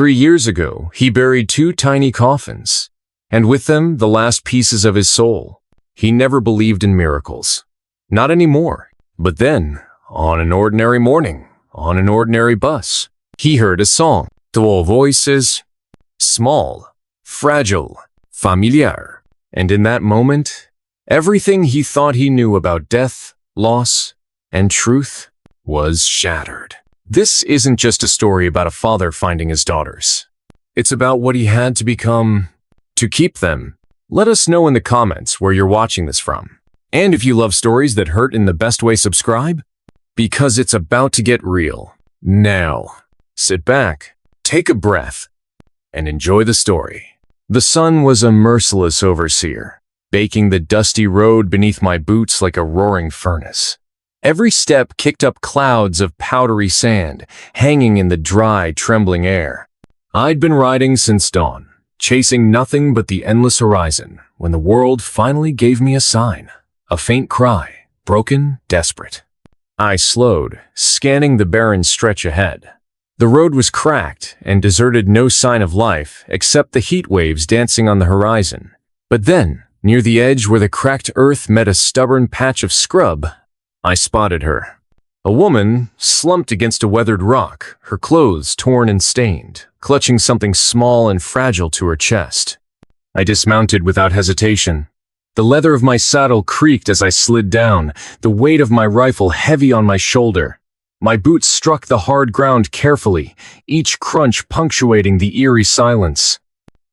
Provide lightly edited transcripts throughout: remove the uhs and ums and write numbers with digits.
3 years ago, he buried 2 tiny coffins, and with them the last pieces of his soul. He never believed in miracles. Not anymore. But then, on an ordinary morning, on an ordinary bus, he heard a song. The voices, small, fragile, familiar. And in that moment, everything he thought he knew about death, loss, and truth was shattered. This isn't just a story about a father finding his daughters. It's about what he had to become to keep them. Let us know in the comments where you're watching this from. And if you love stories that hurt in the best way, subscribe, because it's about to get real. Now, sit back, take a breath, and enjoy the story. The sun was a merciless overseer, baking the dusty road beneath my boots like a roaring furnace. Every step kicked up clouds of powdery sand, hanging in the dry, trembling air. I'd been riding since dawn, chasing nothing but the endless horizon, when the world finally gave me a sign. A faint cry, broken, desperate. I slowed, scanning the barren stretch ahead. The road was cracked and deserted, no sign of life except the heat waves dancing on the horizon. But then, near the edge where the cracked earth met a stubborn patch of scrub, I spotted her. A woman, slumped against a weathered rock, her clothes torn and stained, clutching something small and fragile to her chest. I dismounted without hesitation. The leather of my saddle creaked as I slid down, the weight of my rifle heavy on my shoulder. My boots struck the hard ground carefully, each crunch punctuating the eerie silence.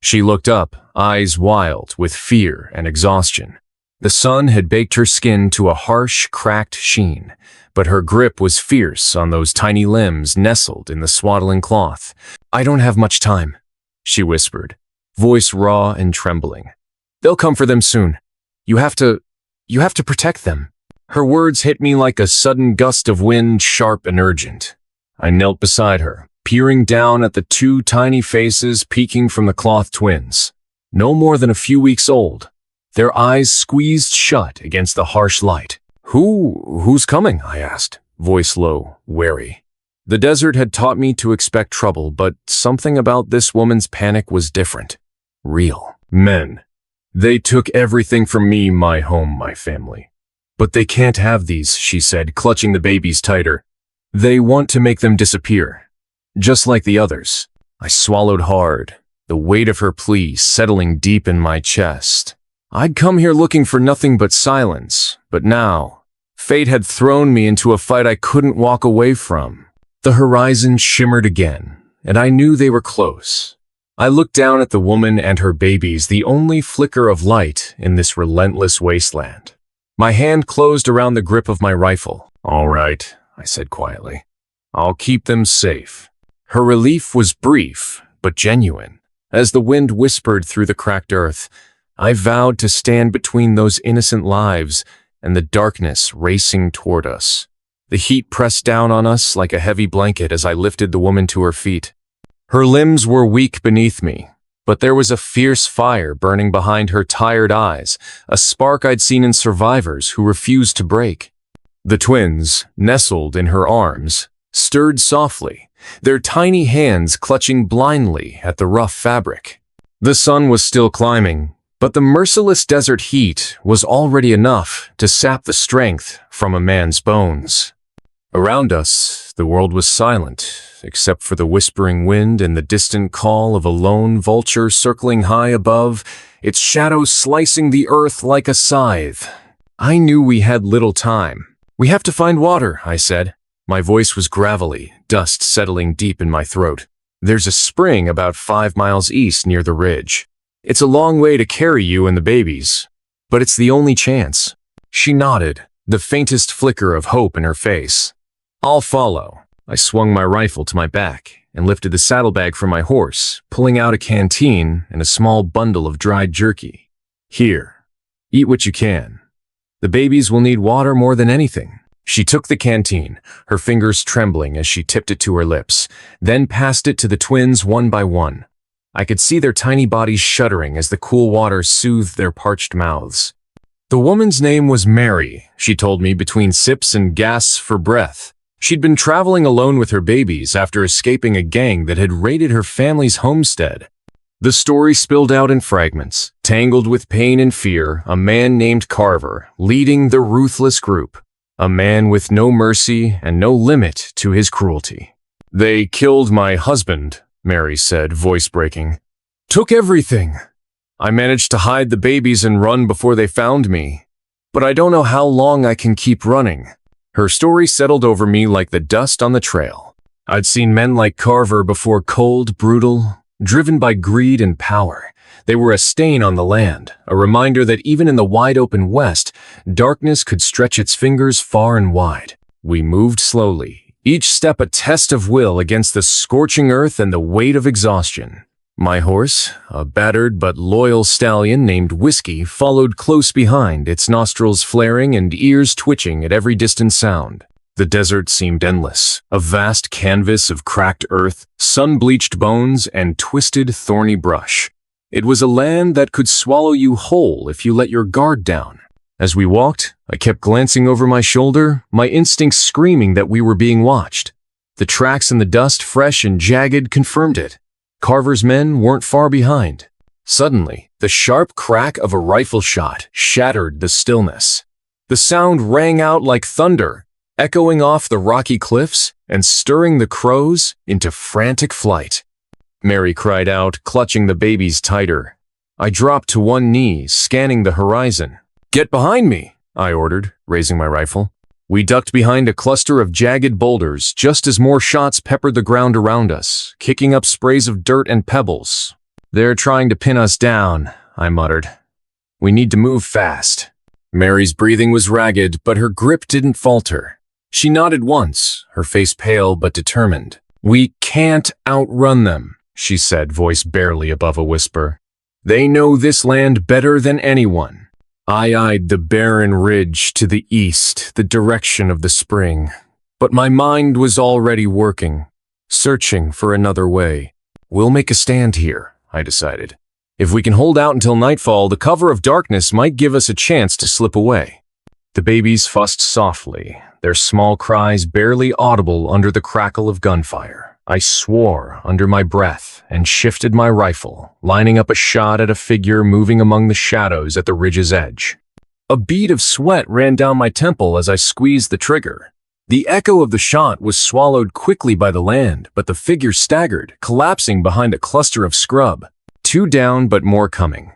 She looked up, eyes wild with fear and exhaustion. The sun had baked her skin to a harsh, cracked sheen, but her grip was fierce on those tiny limbs nestled in the swaddling cloth. "I don't have much time," she whispered, voice raw and trembling. "They'll come for them soon. You have to protect them." Her words hit me like a sudden gust of wind, sharp and urgent. I knelt beside her, peering down at the 2 tiny faces peeking from the cloth twins. No more than a few weeks old, their eyes squeezed shut against the harsh light. Who's coming?" I asked, voice low, wary. The desert had taught me to expect trouble, but something about this woman's panic was different. Real. "Men. They took everything from me, my home, my family. But they can't have these," she said, clutching the babies tighter. "They want to make them disappear, just like the others." I swallowed hard, the weight of her plea settling deep in my chest. I'd come here looking for nothing but silence, but now, fate had thrown me into a fight I couldn't walk away from. The horizon shimmered again, and I knew they were close. I looked down at the woman and her babies, the only flicker of light in this relentless wasteland. My hand closed around the grip of my rifle. "All right," I said quietly. "I'll keep them safe." Her relief was brief, but genuine. As the wind whispered through the cracked earth, I vowed to stand between those innocent lives and the darkness racing toward us. The heat pressed down on us like a heavy blanket as I lifted the woman to her feet. Her limbs were weak beneath me, but there was a fierce fire burning behind her tired eyes, a spark I'd seen in survivors who refused to break. The twins, nestled in her arms, stirred softly, their tiny hands clutching blindly at the rough fabric. The sun was still climbing, but the merciless desert heat was already enough to sap the strength from a man's bones. Around us, the world was silent, except for the whispering wind and the distant call of a lone vulture circling high above, its shadow slicing the earth like a scythe. I knew we had little time. "We have to find water," I said. My voice was gravelly, dust settling deep in my throat. "There's a spring about 5 miles east near the ridge. It's a long way to carry you and the babies, but it's the only chance." She nodded, the faintest flicker of hope in her face. "I'll follow." I swung my rifle to my back and lifted the saddlebag from my horse, pulling out a canteen and a small bundle of dried jerky. "Here, eat what you can. The babies will need water more than anything." She took the canteen, her fingers trembling as she tipped it to her lips, then passed it to the twins one by one. I could see their tiny bodies shuddering as the cool water soothed their parched mouths. "The woman's name was Mary," she told me between sips and gasps for breath. She'd been traveling alone with her babies after escaping a gang that had raided her family's homestead. The story spilled out in fragments, tangled with pain and fear, a man named Carver, leading the ruthless group. A man with no mercy and no limit to his cruelty. "They killed my husband," Mary said, voice breaking. "Took everything. I managed to hide the babies and run before they found me. But I don't know how long I can keep running." Her story settled over me like the dust on the trail. I'd seen men like Carver before, cold, brutal, driven by greed and power. They were a stain on the land, a reminder that even in the wide-open West, darkness could stretch its fingers far and wide. We moved slowly, each step a test of will against the scorching earth and the weight of exhaustion. My horse, a battered but loyal stallion named Whiskey, followed close behind, its nostrils flaring and ears twitching at every distant sound. The desert seemed endless, a vast canvas of cracked earth, sun-bleached bones, and twisted, thorny brush. It was a land that could swallow you whole if you let your guard down. As we walked, I kept glancing over my shoulder, my instincts screaming that we were being watched. The tracks in the dust, fresh and jagged, confirmed it. Carver's men weren't far behind. Suddenly, the sharp crack of a rifle shot shattered the stillness. The sound rang out like thunder, echoing off the rocky cliffs and stirring the crows into frantic flight. Mary cried out, clutching the babies tighter. I dropped to one knee, scanning the horizon. "Get behind me," I ordered, raising my rifle. We ducked behind a cluster of jagged boulders just as more shots peppered the ground around us, kicking up sprays of dirt and pebbles. "They're trying to pin us down," I muttered. "We need to move fast." Mary's breathing was ragged, but her grip didn't falter. She nodded once, her face pale but determined. "We can't outrun them," she said, voice barely above a whisper. "They know this land better than anyone." I eyed the barren ridge to the east, the direction of the spring. But my mind was already working, searching for another way. "We'll make a stand here," I decided. "If we can hold out until nightfall, the cover of darkness might give us a chance to slip away." The babies fussed softly, their small cries barely audible under the crackle of gunfire. I swore under my breath and shifted my rifle, lining up a shot at a figure moving among the shadows at the ridge's edge. A bead of sweat ran down my temple as I squeezed the trigger. The echo of the shot was swallowed quickly by the land, but the figure staggered, collapsing behind a cluster of scrub. 2 down, but more coming.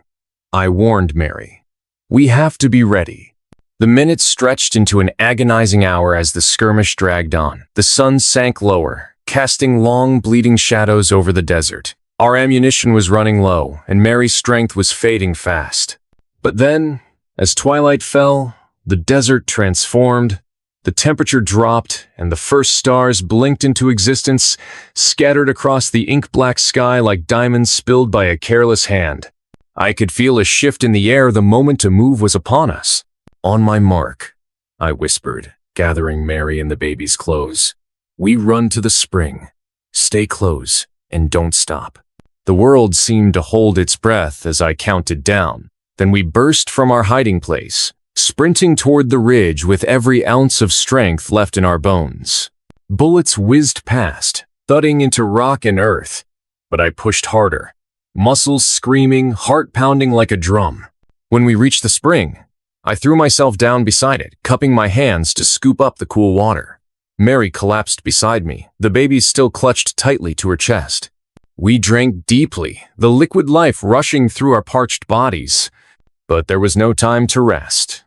I warned Mary. "We have to be ready." The minutes stretched into an agonizing hour as the skirmish dragged on. The sun sank lower, casting long, bleeding shadows over the desert. Our ammunition was running low, and Mary's strength was fading fast. But then, as twilight fell, the desert transformed, the temperature dropped, and the first stars blinked into existence, scattered across the ink-black sky like diamonds spilled by a careless hand. I could feel a shift in the air the moment to move was upon us. "On my mark," I whispered, gathering Mary and the babies close. "We run to the spring. Stay close and don't stop." The world seemed to hold its breath as I counted down. Then we burst from our hiding place, sprinting toward the ridge with every ounce of strength left in our bones. Bullets whizzed past, thudding into rock and earth, but I pushed harder, muscles screaming, heart pounding like a drum. When we reached the spring, I threw myself down beside it, cupping my hands to scoop up the cool water. Mary collapsed beside me, the babies still clutched tightly to her chest. We drank deeply, the liquid life rushing through our parched bodies. But there was no time to rest.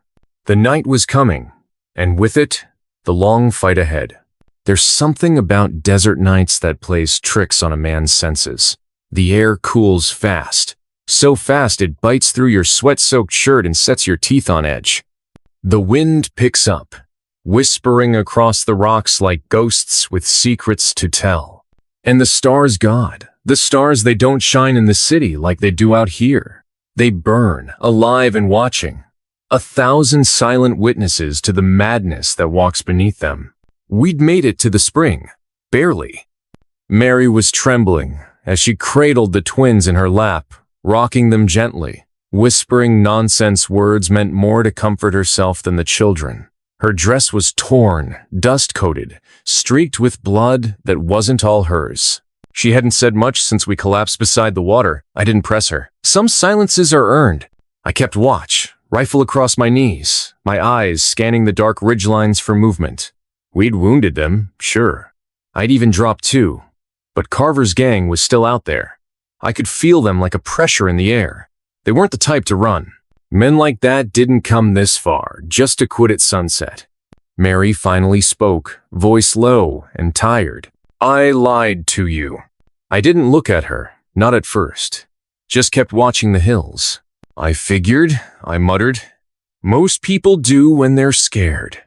The night was coming, and with it, the long fight ahead. There's something about desert nights that plays tricks on a man's senses. The air cools fast. So fast it bites through your sweat-soaked shirt and sets your teeth on edge. The wind picks up, whispering across the rocks like ghosts with secrets to tell. And the stars, God, the stars, they don't shine in the city like they do out here. They burn, alive and watching. 1,000 silent witnesses to the madness that walks beneath them. We'd made it to the spring, barely. Mary was trembling as she cradled the twins in her lap, rocking them gently. Whispering nonsense words meant more to comfort herself than the children. Her dress was torn, dust-coated, streaked with blood that wasn't all hers. She hadn't said much since we collapsed beside the water. I didn't press her. Some silences are earned. I kept watch, rifle across my knees, my eyes scanning the dark ridgelines for movement. We'd wounded them, sure. I'd even dropped two. But Carver's gang was still out there. I could feel them like a pressure in the air. They weren't the type to run. Men like that didn't come this far, just to quit at sunset. Mary finally spoke, voice low and tired. I lied to you. I didn't look at her, not at first. Just kept watching the hills. I figured, I muttered. Most people do when they're scared.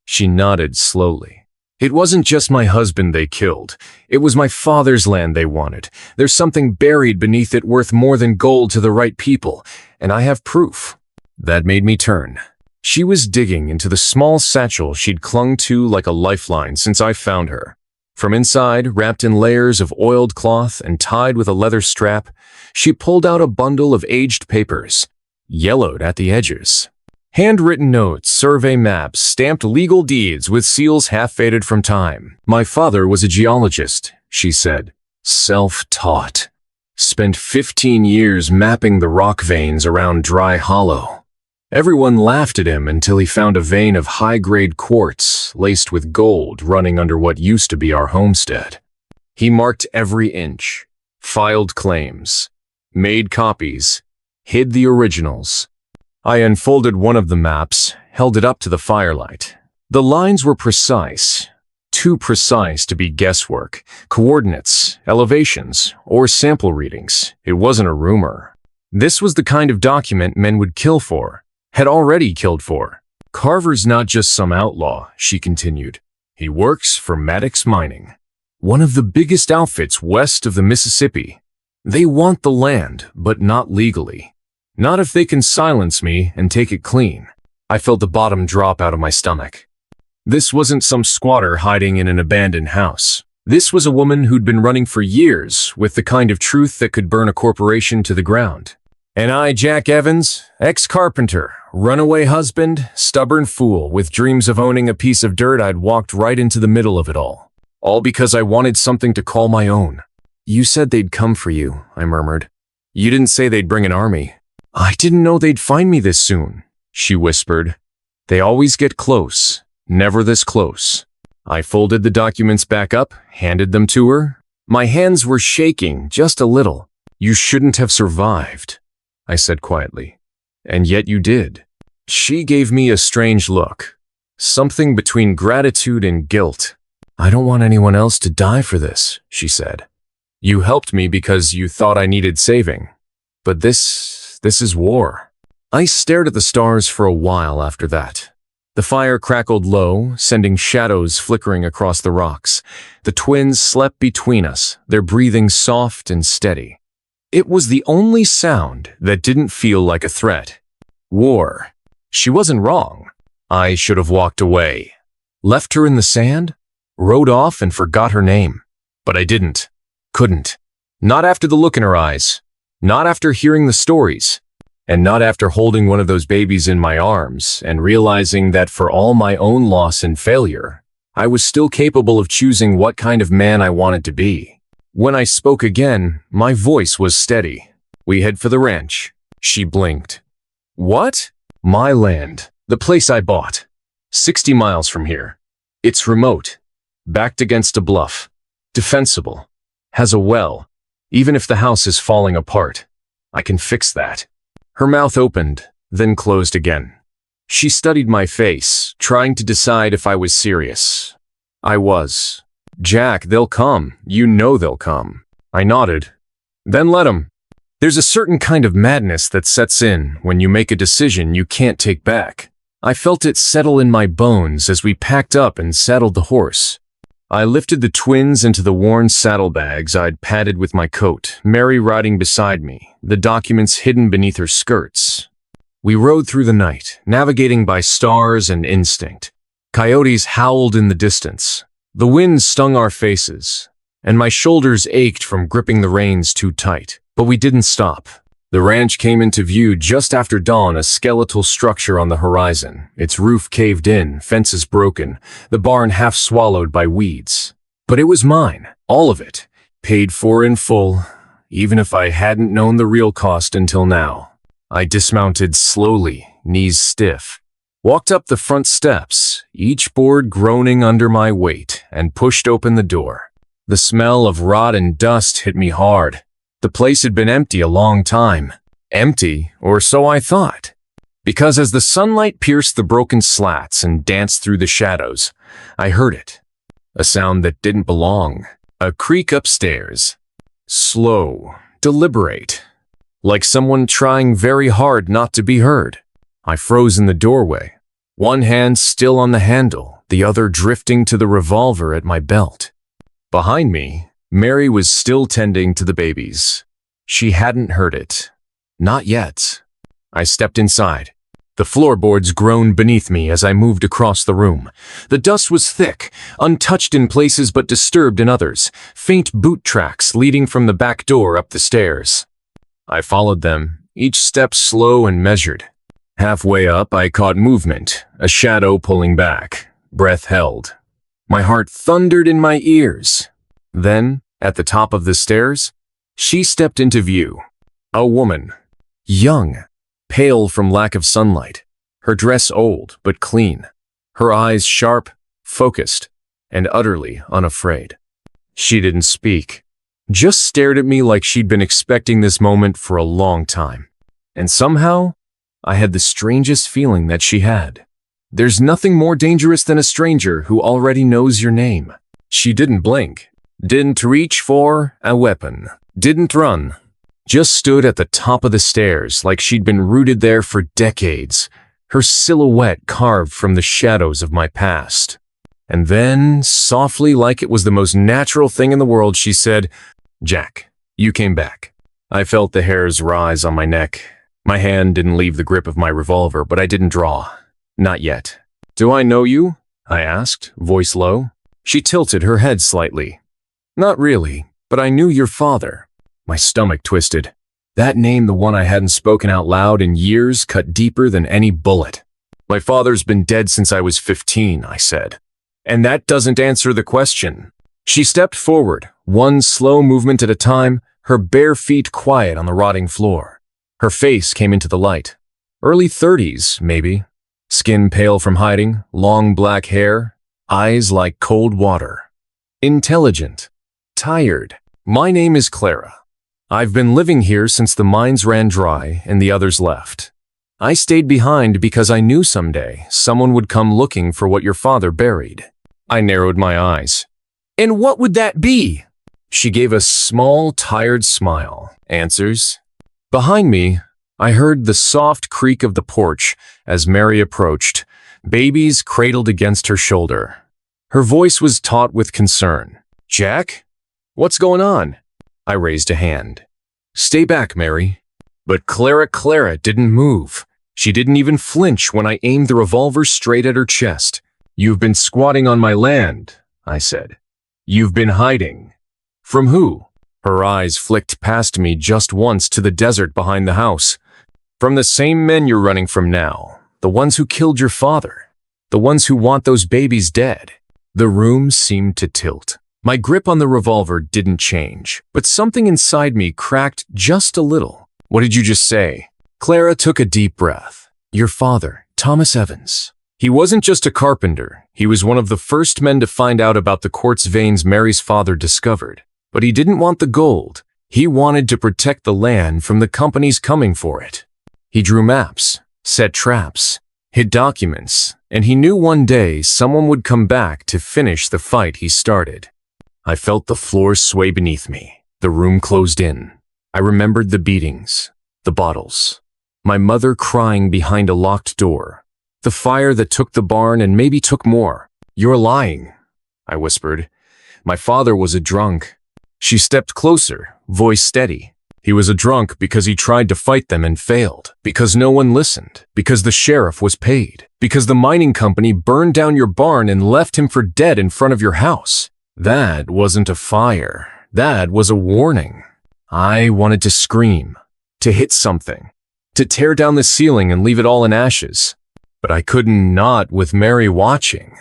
She nodded slowly. It wasn't just my husband they killed. It was my father's land they wanted. There's something buried beneath it worth more than gold to the right people, and I have proof. That made me turn. She was digging into the small satchel she'd clung to like a lifeline since I found her. From inside, wrapped in layers of oiled cloth and tied with a leather strap, she pulled out a bundle of aged papers, yellowed at the edges. Handwritten notes, survey maps, stamped legal deeds with seals half-faded from time. My father was a geologist, she said. Self-taught. Spent 15 years mapping the rock veins around Dry Hollow. Everyone laughed at him until he found a vein of high-grade quartz laced with gold running under what used to be our homestead. He marked every inch, filed claims, made copies, hid the originals. I unfolded one of the maps, held it up to the firelight. The lines were precise, too precise to be guesswork, coordinates, elevations, or sample readings. It wasn't a rumor. This was the kind of document men would kill for, had already killed for. Carver's not just some outlaw, she continued. He works for Maddox Mining, one of the biggest outfits west of the Mississippi. They want the land, but not legally. Not if they can silence me and take it clean. I felt the bottom drop out of my stomach. This wasn't some squatter hiding in an abandoned house. This was a woman who'd been running for years with the kind of truth that could burn a corporation to the ground. And I, Jack Evans, ex-carpenter, runaway husband, stubborn fool with dreams of owning a piece of dirt, I'd walked right into the middle of it all. All because I wanted something to call my own. You said they'd come for you, I murmured. You didn't say they'd bring an army. I didn't know they'd find me this soon, she whispered. They always get close, never this close. I folded the documents back up, handed them to her. My hands were shaking just a little. You shouldn't have survived, I said quietly. And yet you did. She gave me a strange look, something between gratitude and guilt. I don't want anyone else to die for this, she said. You helped me because you thought I needed saving. But this is war. I stared at the stars for a while after that. The fire crackled low, sending shadows flickering across the rocks. The twins slept between us, their breathing soft and steady. It was the only sound that didn't feel like a threat. War. She wasn't wrong. I should have walked away. Left her in the sand? Rode off and forgot her name. But I didn't. Couldn't. Not after the look in her eyes. Not after hearing the stories. And not after holding one of those babies in my arms and realizing that for all my own loss and failure, I was still capable of choosing what kind of man I wanted to be. When I spoke again, my voice was steady. We head for the ranch. She blinked. What? My land. The place I bought. 60 miles from here. It's remote. Backed against a bluff. Defensible. Has a well. Even if the house is falling apart, I can fix that. Her mouth opened, then closed again. She studied my face, trying to decide if I was serious. I was. Jack, they'll come. You know they'll come. I nodded. Then let 'em. There's a certain kind of madness that sets in when you make a decision you can't take back. I felt it settle in my bones as we packed up and saddled the horse. I lifted the twins into the worn saddlebags I'd padded with my coat, Mary riding beside me, the documents hidden beneath her skirts. We rode through the night, navigating by stars and instinct. Coyotes howled in the distance. The wind stung our faces, and my shoulders ached from gripping the reins too tight. But we didn't stop. The ranch came into view just after dawn, a skeletal structure on the horizon, its roof caved in, fences broken, the barn half swallowed by weeds. But it was mine, all of it, paid for in full, even if I hadn't known the real cost until now. I dismounted slowly, knees stiff, walked up the front steps, each board groaning under my weight, and pushed open the door. The smell of rot and dust hit me hard. The place had been empty a long time. Empty, or so I thought. Because as the sunlight pierced the broken slats and danced through the shadows, I heard it. A sound that didn't belong. A creak upstairs. Slow, deliberate. Like someone trying very hard not to be heard. I froze in the doorway. One hand still on the handle, the other drifting to the revolver at my belt. Behind me, Mary was still tending to the babies. She hadn't heard it. Not yet. I stepped inside. The floorboards groaned beneath me as I moved across the room. The dust was thick, untouched in places but disturbed in others, faint boot tracks leading from the back door up the stairs. I followed them, each step slow and measured. Halfway up, I caught movement, a shadow pulling back, breath held. My heart thundered in my ears. Then, at the top of the stairs, she stepped into view. A woman. Young, pale from lack of sunlight. Her dress old but clean. Her eyes sharp, focused, and utterly unafraid. She didn't speak. Just stared at me like she'd been expecting this moment for a long time. And somehow, I had the strangest feeling that she had. There's nothing more dangerous than a stranger who already knows your name. She didn't blink. Didn't reach for a weapon. Didn't run. Just stood at the top of the stairs like she'd been rooted there for decades, her silhouette carved from the shadows of my past. And then, softly, like it was the most natural thing in the world, she said, "Jack, you came back." I felt the hairs rise on my neck. My hand didn't leave the grip of my revolver, but I didn't draw. Not yet. "Do I know you?" I asked, voice low. She tilted her head slightly. "Not really, but I knew your father." My stomach twisted. That name, the one I hadn't spoken out loud in years, cut deeper than any bullet. "My father's been dead since I was 15, I said. "And that doesn't answer the question." She stepped forward, one slow movement at a time, her bare feet quiet on the rotting floor. Her face came into the light. Early 30s, maybe. Skin pale from hiding, long black hair, eyes like cold water. Intelligent. Tired. "My name is Clara. I've been living here since the mines ran dry and the others left. I stayed behind because I knew someday someone would come looking for what your father buried." I narrowed my eyes. "And what would that be?" She gave a small, tired smile. "Answers?" Behind me, I heard the soft creak of the porch as Mary approached, babies cradled against her shoulder. Her voice was taut with concern. "Jack? What's going on?" I raised a hand. "Stay back, Mary." But Clara didn't move. She didn't even flinch when I aimed the revolver straight at her chest. "You've been squatting on my land," I said. "You've been hiding." "From who?" Her eyes flicked past me just once to the desert behind the house. "From the same men you're running from now. The ones who killed your father. The ones who want those babies dead." The room seemed to tilt. My grip on the revolver didn't change, but something inside me cracked just a little. "What did you just say?" Clara took a deep breath. "Your father, Thomas Evans. He wasn't just a carpenter. He was one of the first men to find out about the quartz veins Mary's father discovered. But he didn't want the gold. He wanted to protect the land from the companies coming for it. He drew maps, set traps, hid documents, and he knew one day someone would come back to finish the fight he started." I felt the floor sway beneath me. The room closed in. I remembered the beatings, the bottles, my mother crying behind a locked door, the fire that took the barn and maybe took more. "You're lying," I whispered. "My father was a drunk." She stepped closer, voice steady. "He was a drunk because he tried to fight them and failed, because no one listened, because the sheriff was paid, because the mining company burned down your barn and left him for dead in front of your house. That wasn't a fire. That was a warning." I wanted to scream, to hit something, to tear down the ceiling and leave it all in ashes. But I couldn't not with Mary watching.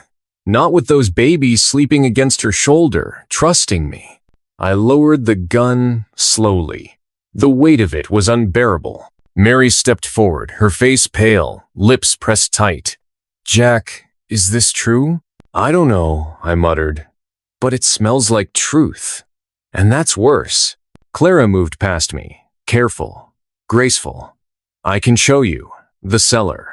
Not with those babies sleeping against her shoulder, trusting me. I lowered the gun slowly. The weight of it was unbearable. Mary stepped forward, her face pale, lips pressed tight. "Jack, is this true?" "I don't know," I muttered. "But it smells like truth. And that's worse." Clara moved past me, careful, graceful. "I can show you. The cellar.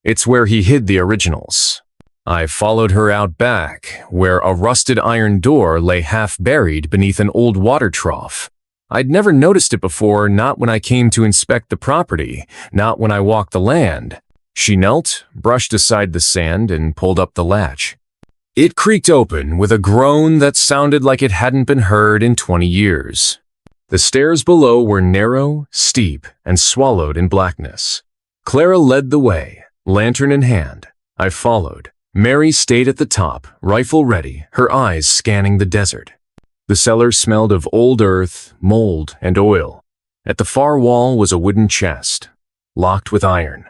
It's where he hid the originals." I followed her out back, where a rusted iron door lay half buried beneath an old water trough. I'd never noticed it before, not when I came to inspect the property, not when I walked the land. She knelt, brushed aside the sand, and pulled up the latch. It creaked open with a groan that sounded like it hadn't been heard in 20 years. The stairs below were narrow, steep, and swallowed in blackness. Clara led the way, lantern in hand. I followed. Mary stayed at the top, rifle ready, her eyes scanning the desert. The cellar smelled of old earth, mold, and oil. At the far wall was a wooden chest, locked with iron.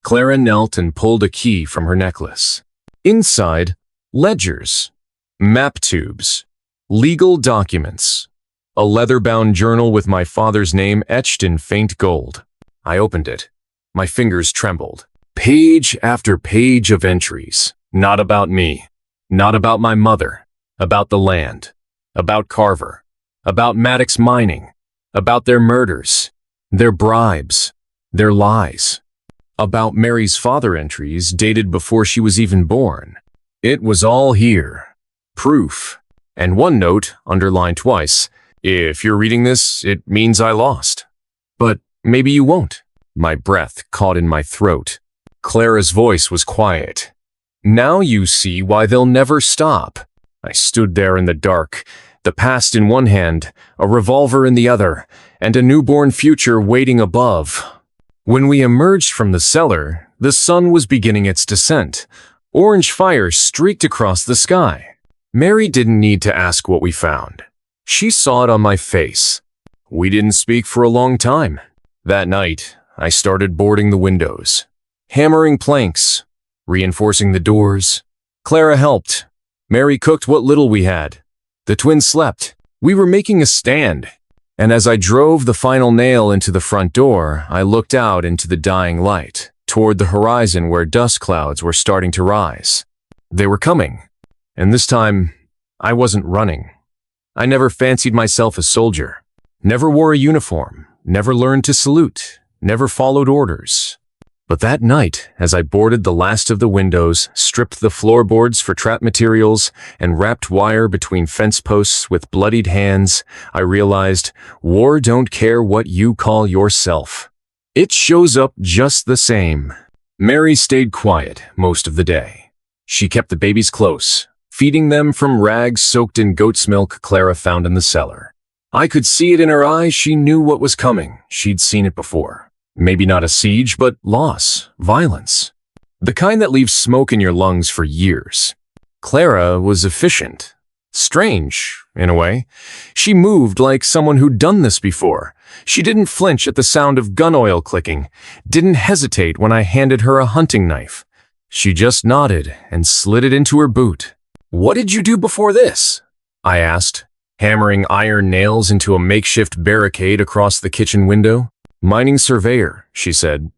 Clara knelt and pulled a key from her necklace. Inside, ledgers, map tubes, legal documents, a leather-bound journal with my father's name etched in faint gold. I opened it. My fingers trembled. Page after page of entries. Not about me. Not about my mother. About the land. About Carver. About Maddox Mining. About their murders. Their bribes. Their lies. About Mary's father entries dated before she was even born. It was all here. Proof. And one note, underlined twice. If you're reading this, it means I lost. But maybe you won't. My breath caught in my throat. Clara's voice was quiet. Now you see why they'll never stop. I stood there in the dark, the past in one hand, a revolver in the other, and a newborn future waiting above. When we emerged from the cellar, the sun was beginning its descent. Orange fire streaked across the sky. Mary didn't need to ask what we found. She saw it on my face. We didn't speak for a long time. That night, I started boarding the windows, hammering planks, reinforcing the doors. Clara helped. Mary cooked what little we had. The twins slept. We were making a stand. And as I drove the final nail into the front door, I looked out into the dying light, toward the horizon where dust clouds were starting to rise. They were coming. And this time, I wasn't running. I never fancied myself a soldier. Never wore a uniform. Never learned to salute. Never followed orders. But that night, as I boarded the last of the windows, stripped the floorboards for trap materials, and wrapped wire between fence posts with bloodied hands, I realized war don't care what you call yourself. It shows up just the same. Mary stayed quiet most of the day. She kept the babies close, feeding them from rags soaked in goat's milk Clara found in the cellar. I could see it in her eyes. She knew what was coming. She'd seen it before. Maybe not a siege, but loss, violence. The kind that leaves smoke in your lungs for years. Clara was efficient. Strange, in a way. She moved like someone who'd done this before. She didn't flinch at the sound of gun oil clicking, didn't hesitate when I handed her a hunting knife. She just nodded and slid it into her boot. "What did you do before this?" I asked, hammering iron nails into a makeshift barricade across the kitchen window. "Mining surveyor," she said,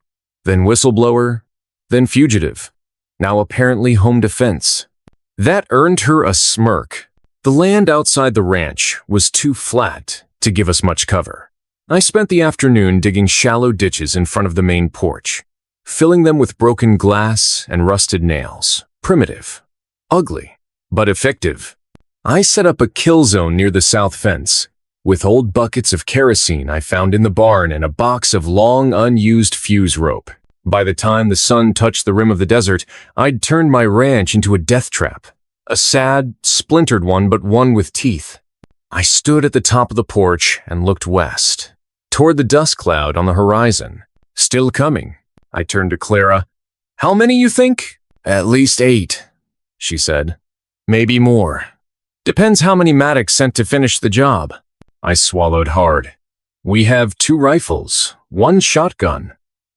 then whistleblower, then fugitive, now apparently home defense. That earned her a smirk. The land outside the ranch was too flat to give us much cover. I spent the afternoon digging shallow ditches in front of the main porch, filling them with broken glass and rusted nails. Primitive, ugly, but effective. I set up a kill zone near the south fence, with old buckets of kerosene I found in the barn and a box of long, unused fuse rope. By the time the sun touched the rim of the desert, I'd turned my ranch into a death trap. A sad, splintered one, but one with teeth. I stood at the top of the porch and looked west, toward the dust cloud on the horizon. "Still coming." I turned to Clara. "How many, you think?" "At least 8, she said. "Maybe more. Depends how many Maddox sent to finish the job." I swallowed hard. We have 2 rifles, 1 shotgun,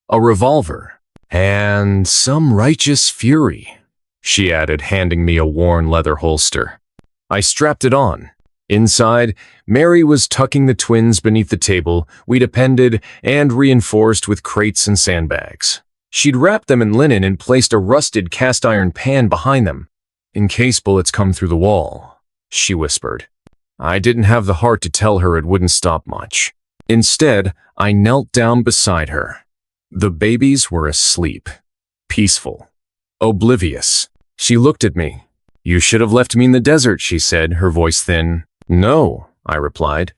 a revolver, and some righteous fury," she added, handing me a worn leather holster. I strapped it on. Inside, Mary was tucking the twins beneath the table we'd appended and reinforced with crates and sandbags. She'd wrapped them in linen and placed a rusted cast-iron pan behind them. "In case bullets come through the wall," she whispered. I didn't have the heart to tell her it wouldn't stop much. Instead, I knelt down beside her. The babies were asleep, peaceful, oblivious. She looked at me. "You should have left me in the desert," she said, her voice thin. "No," I replied.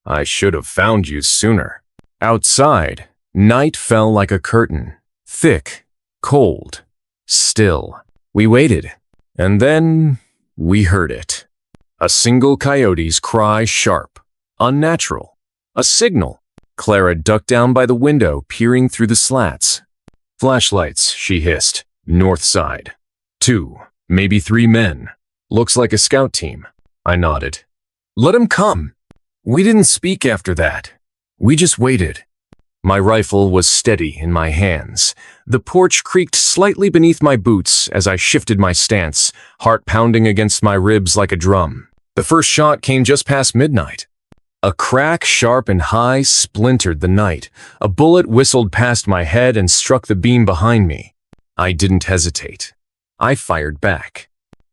"I should have found you sooner." Outside, night fell like a curtain, thick, cold, still. We waited, and then we heard it. A single coyote's cry, sharp, unnatural. A signal. Clara ducked down by the window, peering through the slats. "Flashlights," she hissed. "North side. 2, maybe 3 men. Looks like a scout team." I nodded. "Let 'em come." We didn't speak after that. We just waited. My rifle was steady in my hands. The porch creaked slightly beneath my boots as I shifted my stance, heart pounding against my ribs like a drum. The first shot came just past midnight. A crack, sharp and high, splintered the night. A bullet whistled past my head and struck the beam behind me. I didn't hesitate. I fired back.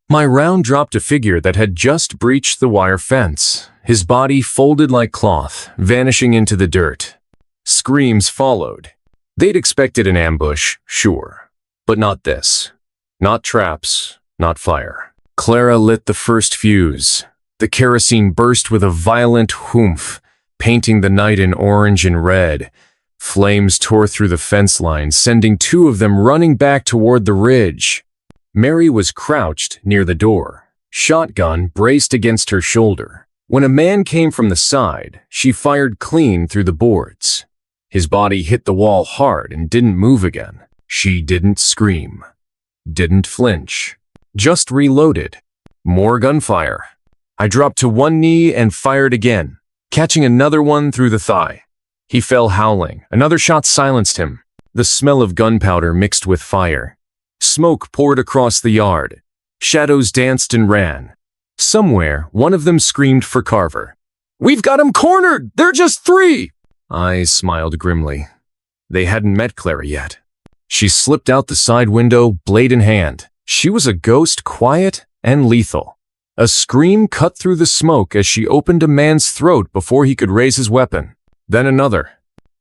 My round dropped a figure that had just breached the wire fence, his body folded like cloth, vanishing into the dirt. Screams followed. They'd expected an ambush, sure, but not this. Not traps, not fire. Clara lit the first fuse. The kerosene burst with a violent whoomph, painting the night in orange and red. Flames tore through the fence line, sending 2 of them running back toward the ridge. Mary was crouched near the door, shotgun braced against her shoulder. When a man came from the side, she fired clean through the boards. His body hit the wall hard and didn't move again. She didn't scream, didn't flinch, just reloaded. More gunfire. I dropped to one knee and fired again, catching another one through the thigh. He fell howling. Another shot silenced him. The smell of gunpowder mixed with fire. Smoke poured across the yard. Shadows danced and ran. Somewhere, one of them screamed for Carver. "We've got him cornered! They're just 3!" I smiled grimly. They hadn't met Clara yet. She slipped out the side window, blade in hand. She was a ghost, quiet and lethal. A scream cut through the smoke as she opened a man's throat before he could raise his weapon. Then another.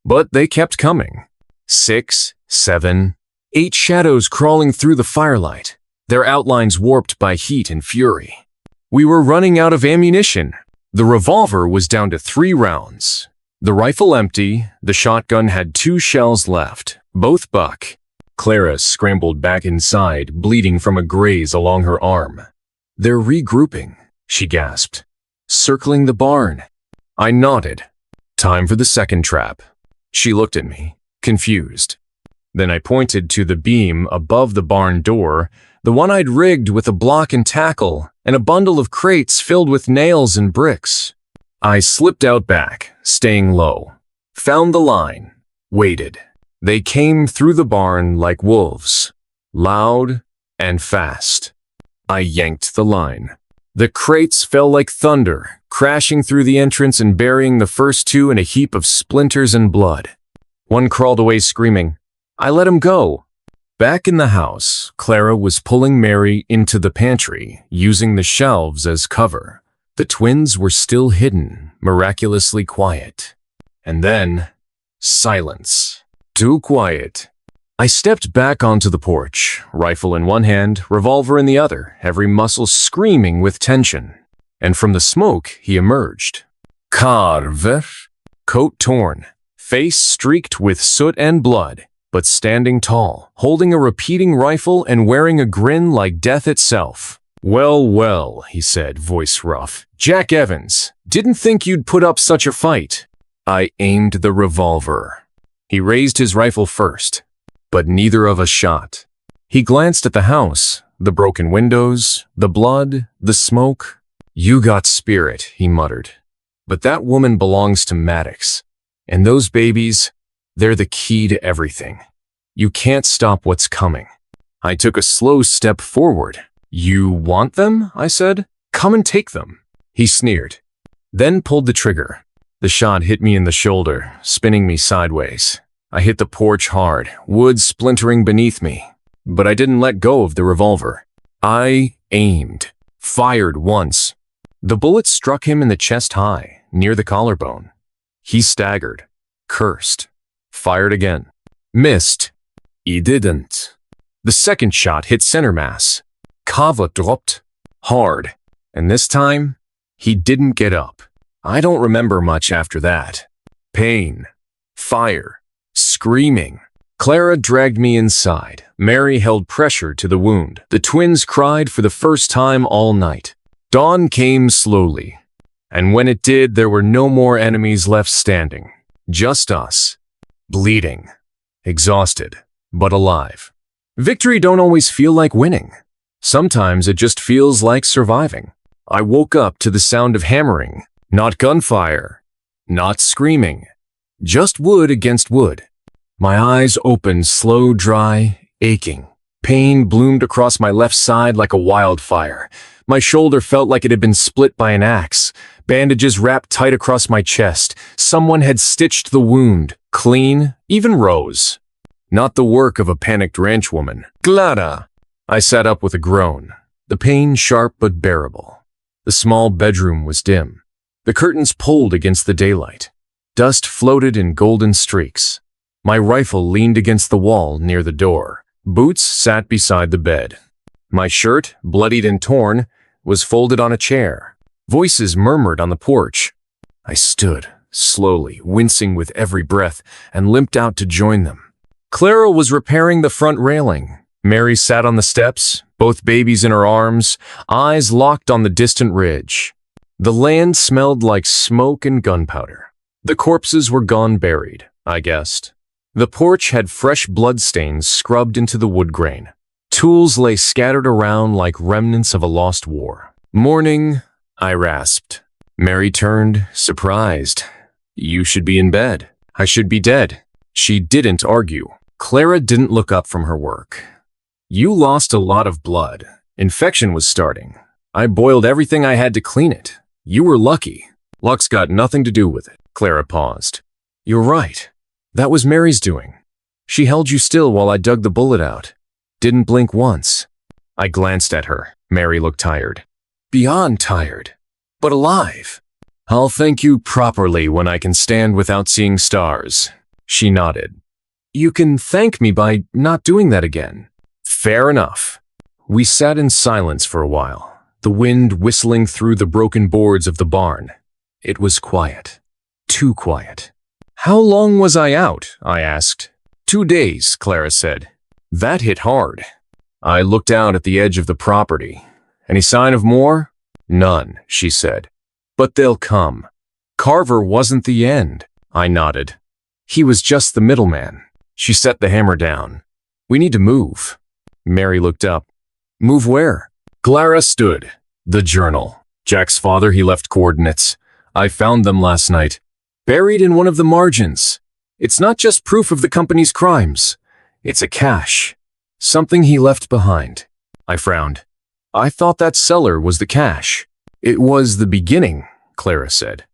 But they kept coming. 6, 7, 8 shadows crawling through the firelight, their outlines warped by heat and fury. We were running out of ammunition. The revolver was down to 3 rounds. The rifle empty, the shotgun had 2 shells left, both buck. Clara scrambled back inside, bleeding from a graze along her arm. "They're regrouping," she gasped. "Circling the barn." I nodded. "Time for the second trap." She looked at me, confused. Then I pointed to the beam above the barn door, the one I'd rigged with a block and tackle, and a bundle of crates filled with nails and bricks. I slipped out back, staying low. Found the line. Waited. They came through the barn like wolves. Loud and fast. I yanked the line. The crates fell like thunder, crashing through the entrance and burying the first 2 in a heap of splinters and blood. One crawled away screaming. I let him go. Back in the house, Clara was pulling Mary into the pantry, using the shelves as cover. The twins were still hidden, miraculously quiet. And then, silence. Too quiet. I stepped back onto the porch, rifle in one hand, revolver in the other, every muscle screaming with tension. And from the smoke, he emerged. Carver, coat torn, face streaked with soot and blood, but standing tall, holding a repeating rifle and wearing a grin like death itself. "Well, well," he said, voice rough. "Jack Evans, didn't think you'd put up such a fight." I aimed the revolver. He raised his rifle first, but neither of us shot. He glanced at the house, the broken windows, the blood, the smoke. "You got spirit," he muttered. "But that woman belongs to Maddox. And those babies, they're the key to everything. You can't stop what's coming. I took a slow step forward. You want them? I said. Come and take them. He sneered, then pulled the trigger. The shot hit me in the shoulder, spinning me sideways. I hit the porch hard, wood splintering beneath me. But I didn't let go of the revolver. I aimed, fired once. The bullet struck him in the chest high, near the collarbone. He staggered, cursed, fired again. Missed. He didn't. The second shot hit center mass. Kava dropped hard, and this time, he didn't get up. I don't remember much after that. Pain, fire, screaming. Clara dragged me inside. Mary held pressure to the wound. The twins cried for the first time all night. Dawn came slowly, and when it did, there were no more enemies left standing. Just us, bleeding, exhausted, but alive. Victory don't always feel like winning. Sometimes it just feels like surviving. I woke up to the sound of hammering, not gunfire, not screaming, just wood against wood. My eyes opened, slow, dry, aching. Pain bloomed across my left side like a wildfire. My shoulder felt like it had been split by an axe. Bandages wrapped tight across my chest. Someone had stitched the wound, clean, even rose. Not the work of a panicked ranch woman. Clara! I sat up with a groan. The pain sharp but bearable. The small bedroom was dim. The curtains pulled against the daylight. Dust floated in golden streaks. My rifle leaned against the wall near the door. Boots sat beside the bed. My shirt, bloodied and torn, was folded on a chair. Voices murmured on the porch. I stood, slowly, wincing with every breath, and limped out to join them. Clara was repairing the front railing. Mary sat on the steps, both babies in her arms, eyes locked on the distant ridge. The land smelled like smoke and gunpowder. The corpses were gone buried, I guessed. The porch had fresh bloodstains scrubbed into the wood grain. Tools lay scattered around like remnants of a lost war. Morning, I rasped. Mary turned, surprised. You should be in bed. I should be dead. She didn't argue. Clara didn't look up from her work. You lost a lot of blood. Infection was starting. I boiled everything I had to clean it. You were lucky. Luck's got nothing to do with it. Clara paused. You're right. That was Mary's doing. She held you still while I dug the bullet out. Didn't blink once. I glanced at her. Mary looked tired. Beyond tired. But alive. I'll thank you properly when I can stand without seeing stars. She nodded. You can thank me by not doing that again. Fair enough. We sat in silence for a while, the wind whistling through the broken boards of the barn. It was quiet. Too quiet. How long was I out? I asked. 2 days, Clara said. That hit hard. I looked out at the edge of the property. Any sign of more? None, she said. But they'll come. Carver wasn't the end. I nodded. He was just the middleman. She set the hammer down. We need to move. Mary looked up. Move where? Clara stood. The journal. Jack's father, he left coordinates. I found them last night. Buried in one of the margins. It's not just proof of the company's crimes. It's a cache. Something he left behind. I frowned. I thought that cellar was the cache. It was the beginning, Clara said.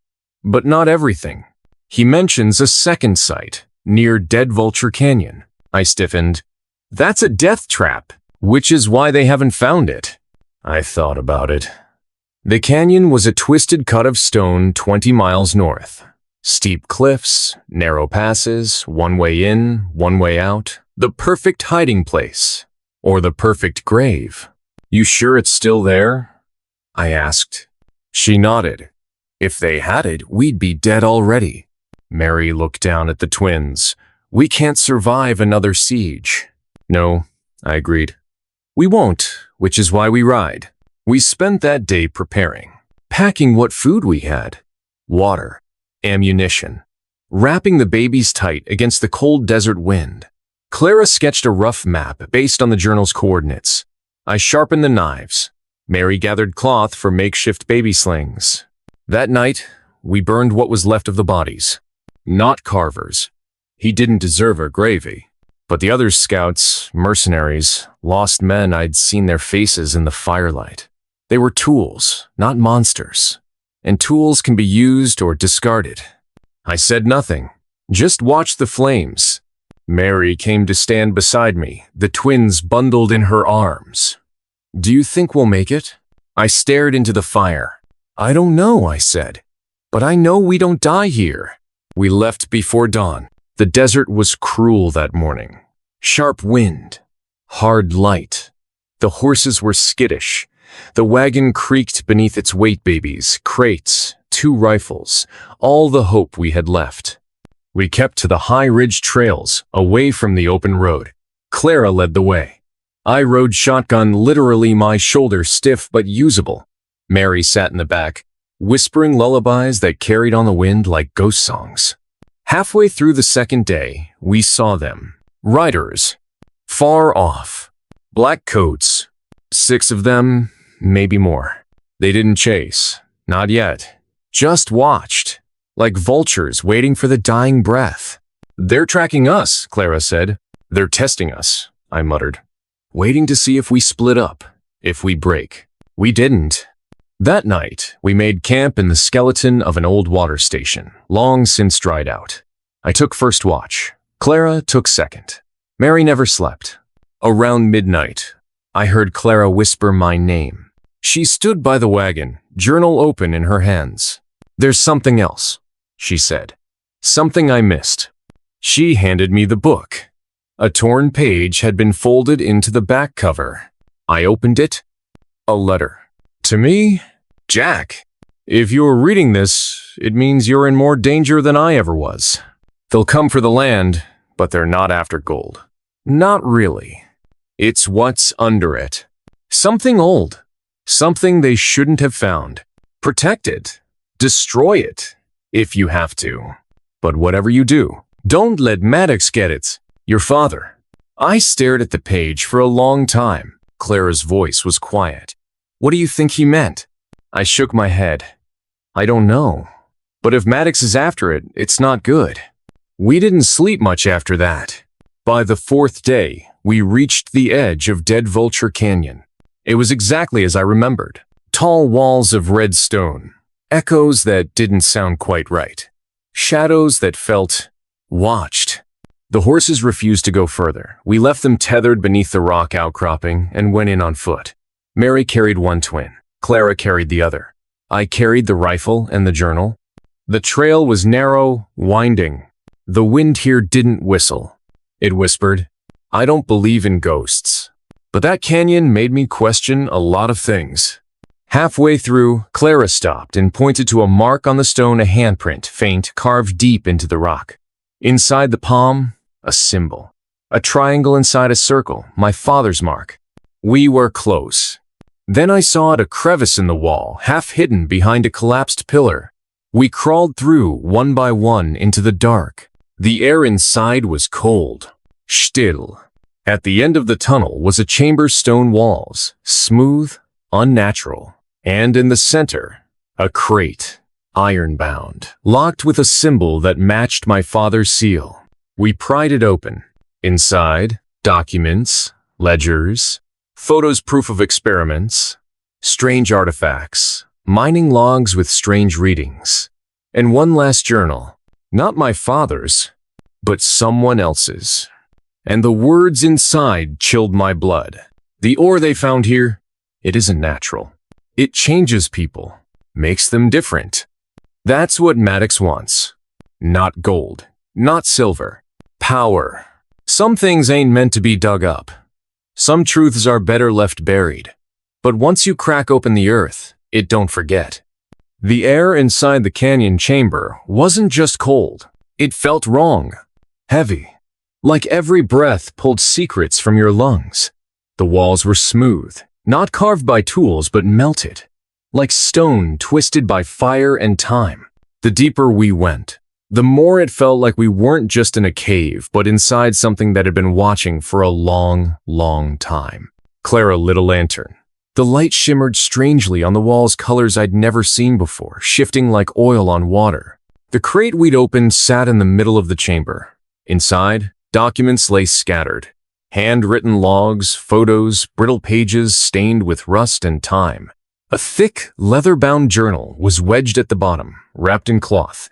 But not everything. He mentions a second site, near Dead Vulture Canyon. I stiffened. That's a death trap, which is why they haven't found it. I thought about it. The canyon was a twisted cut of stone 20 miles north. Steep cliffs, narrow passes, one way in, one way out. The perfect hiding place. Or the perfect grave. You sure it's still there? I asked. She nodded. If they had it, we'd be dead already. Mary looked down at the twins. We can't survive another siege. No, I agreed. We won't, which is why we ride. We spent that day preparing, packing what food we had. Water, ammunition, wrapping the babies tight against the cold desert wind. Clara sketched a rough map based on the journal's coordinates. I sharpened the knives. Mary gathered cloth for makeshift baby slings. That night, we burned what was left of the bodies. not carvers. He didn't deserve our gravy. But the other scouts, mercenaries, lost men, I'd seen their faces in the firelight. They were tools, not monsters. And tools can be used or discarded. I said nothing, just watched the flames. Mary came to stand beside me, the twins bundled in her arms. "Do you think we'll make it?" I stared into the fire. "I don't know," I said. "But I know we don't die here." We left before dawn. The desert was cruel that morning. Sharp wind, hard light. The horses were skittish. The wagon creaked beneath its weight, babies, crates, 2 rifles, all the hope we had left. We kept to the high ridge trails, away from the open road. Clara led the way. I rode shotgun, literally my shoulder stiff but usable. Mary sat in the back, whispering lullabies that carried on the wind like ghost songs. Halfway through the second day, we saw them. Riders. Far off. Black coats. 6 of them, maybe more. They didn't chase. Not yet. Just watched. Like vultures waiting for the dying breath. "They're tracking us," Clara said. "They're testing us," I muttered. "Waiting to see if we split up. If we break." We didn't. That night, we made camp in the skeleton of an old water station, long since dried out. I took first watch. Clara took second. Mary never slept. Around midnight, I heard Clara whisper my name. She stood by the wagon, journal open in her hands. "There's something else," she said. "Something I missed." She handed me the book. A torn page had been folded into the back cover. I opened it. A letter. "To me, Jack. If you're reading this, it means you're in more danger than I ever was. They'll come for the land, but they're not after gold. Not really. It's what's under it. Something old. Something they shouldn't have found. Protect it. Destroy it, if you have to. But whatever you do, don't let Maddox get it. Your father." I stared at the page for a long time. Clara's voice was quiet. "What do you think he meant?" I shook my head. "I don't know. But if Maddox is after it, it's not good." We didn't sleep much after that. By the 4th day, we reached the edge of Dead Vulture Canyon. It was exactly as I remembered. Tall walls of red stone. Echoes that didn't sound quite right. Shadows that felt watched. The horses refused to go further. We left them tethered beneath the rock outcropping and went in on foot. Mary carried one twin. Clara carried the other. I carried the rifle and the journal. The trail was narrow, winding. The wind here didn't whistle. It whispered, "I don't believe in ghosts." But that canyon made me question a lot of things. Halfway through, Clara stopped and pointed to a mark on the stone, a handprint, faint, carved deep into the rock. Inside the palm, a symbol. A triangle inside a circle, my father's mark. We were close. Then I saw at a crevice in the wall, half hidden behind a collapsed pillar. We crawled through, one by one, into the dark. The air inside was cold. Still. At the end of the tunnel was a chamber's stone walls, smooth, unnatural. And in the center, a crate, iron-bound, locked with a symbol that matched my father's seal. We pried it open. Inside, documents, ledgers, photos, proof of experiments, strange artifacts, mining logs with strange readings, and one last journal. Not my father's, but someone else's. And the words inside chilled my blood. The ore they found here, it isn't natural. It changes people, makes them different. That's what Maddox wants. Not gold, not silver. Power. Some things ain't meant to be dug up. Some truths are better left buried. But once you crack open the earth, it don't forget. The air inside the canyon chamber wasn't just cold. It felt wrong. Heavy. Like every breath pulled secrets from your lungs. The walls were smooth, not carved by tools but melted. Like stone twisted by fire and time. The deeper we went, the more it felt like we weren't just in a cave, but inside something that had been watching for a long, long time. Clara lit a lantern. The light shimmered strangely on the walls, colors I'd never seen before, shifting like oil on water. The crate we'd opened sat in the middle of the chamber. Inside, documents lay scattered. Handwritten logs, photos, brittle pages stained with rust and time. A thick, leather-bound journal was wedged at the bottom, wrapped in cloth.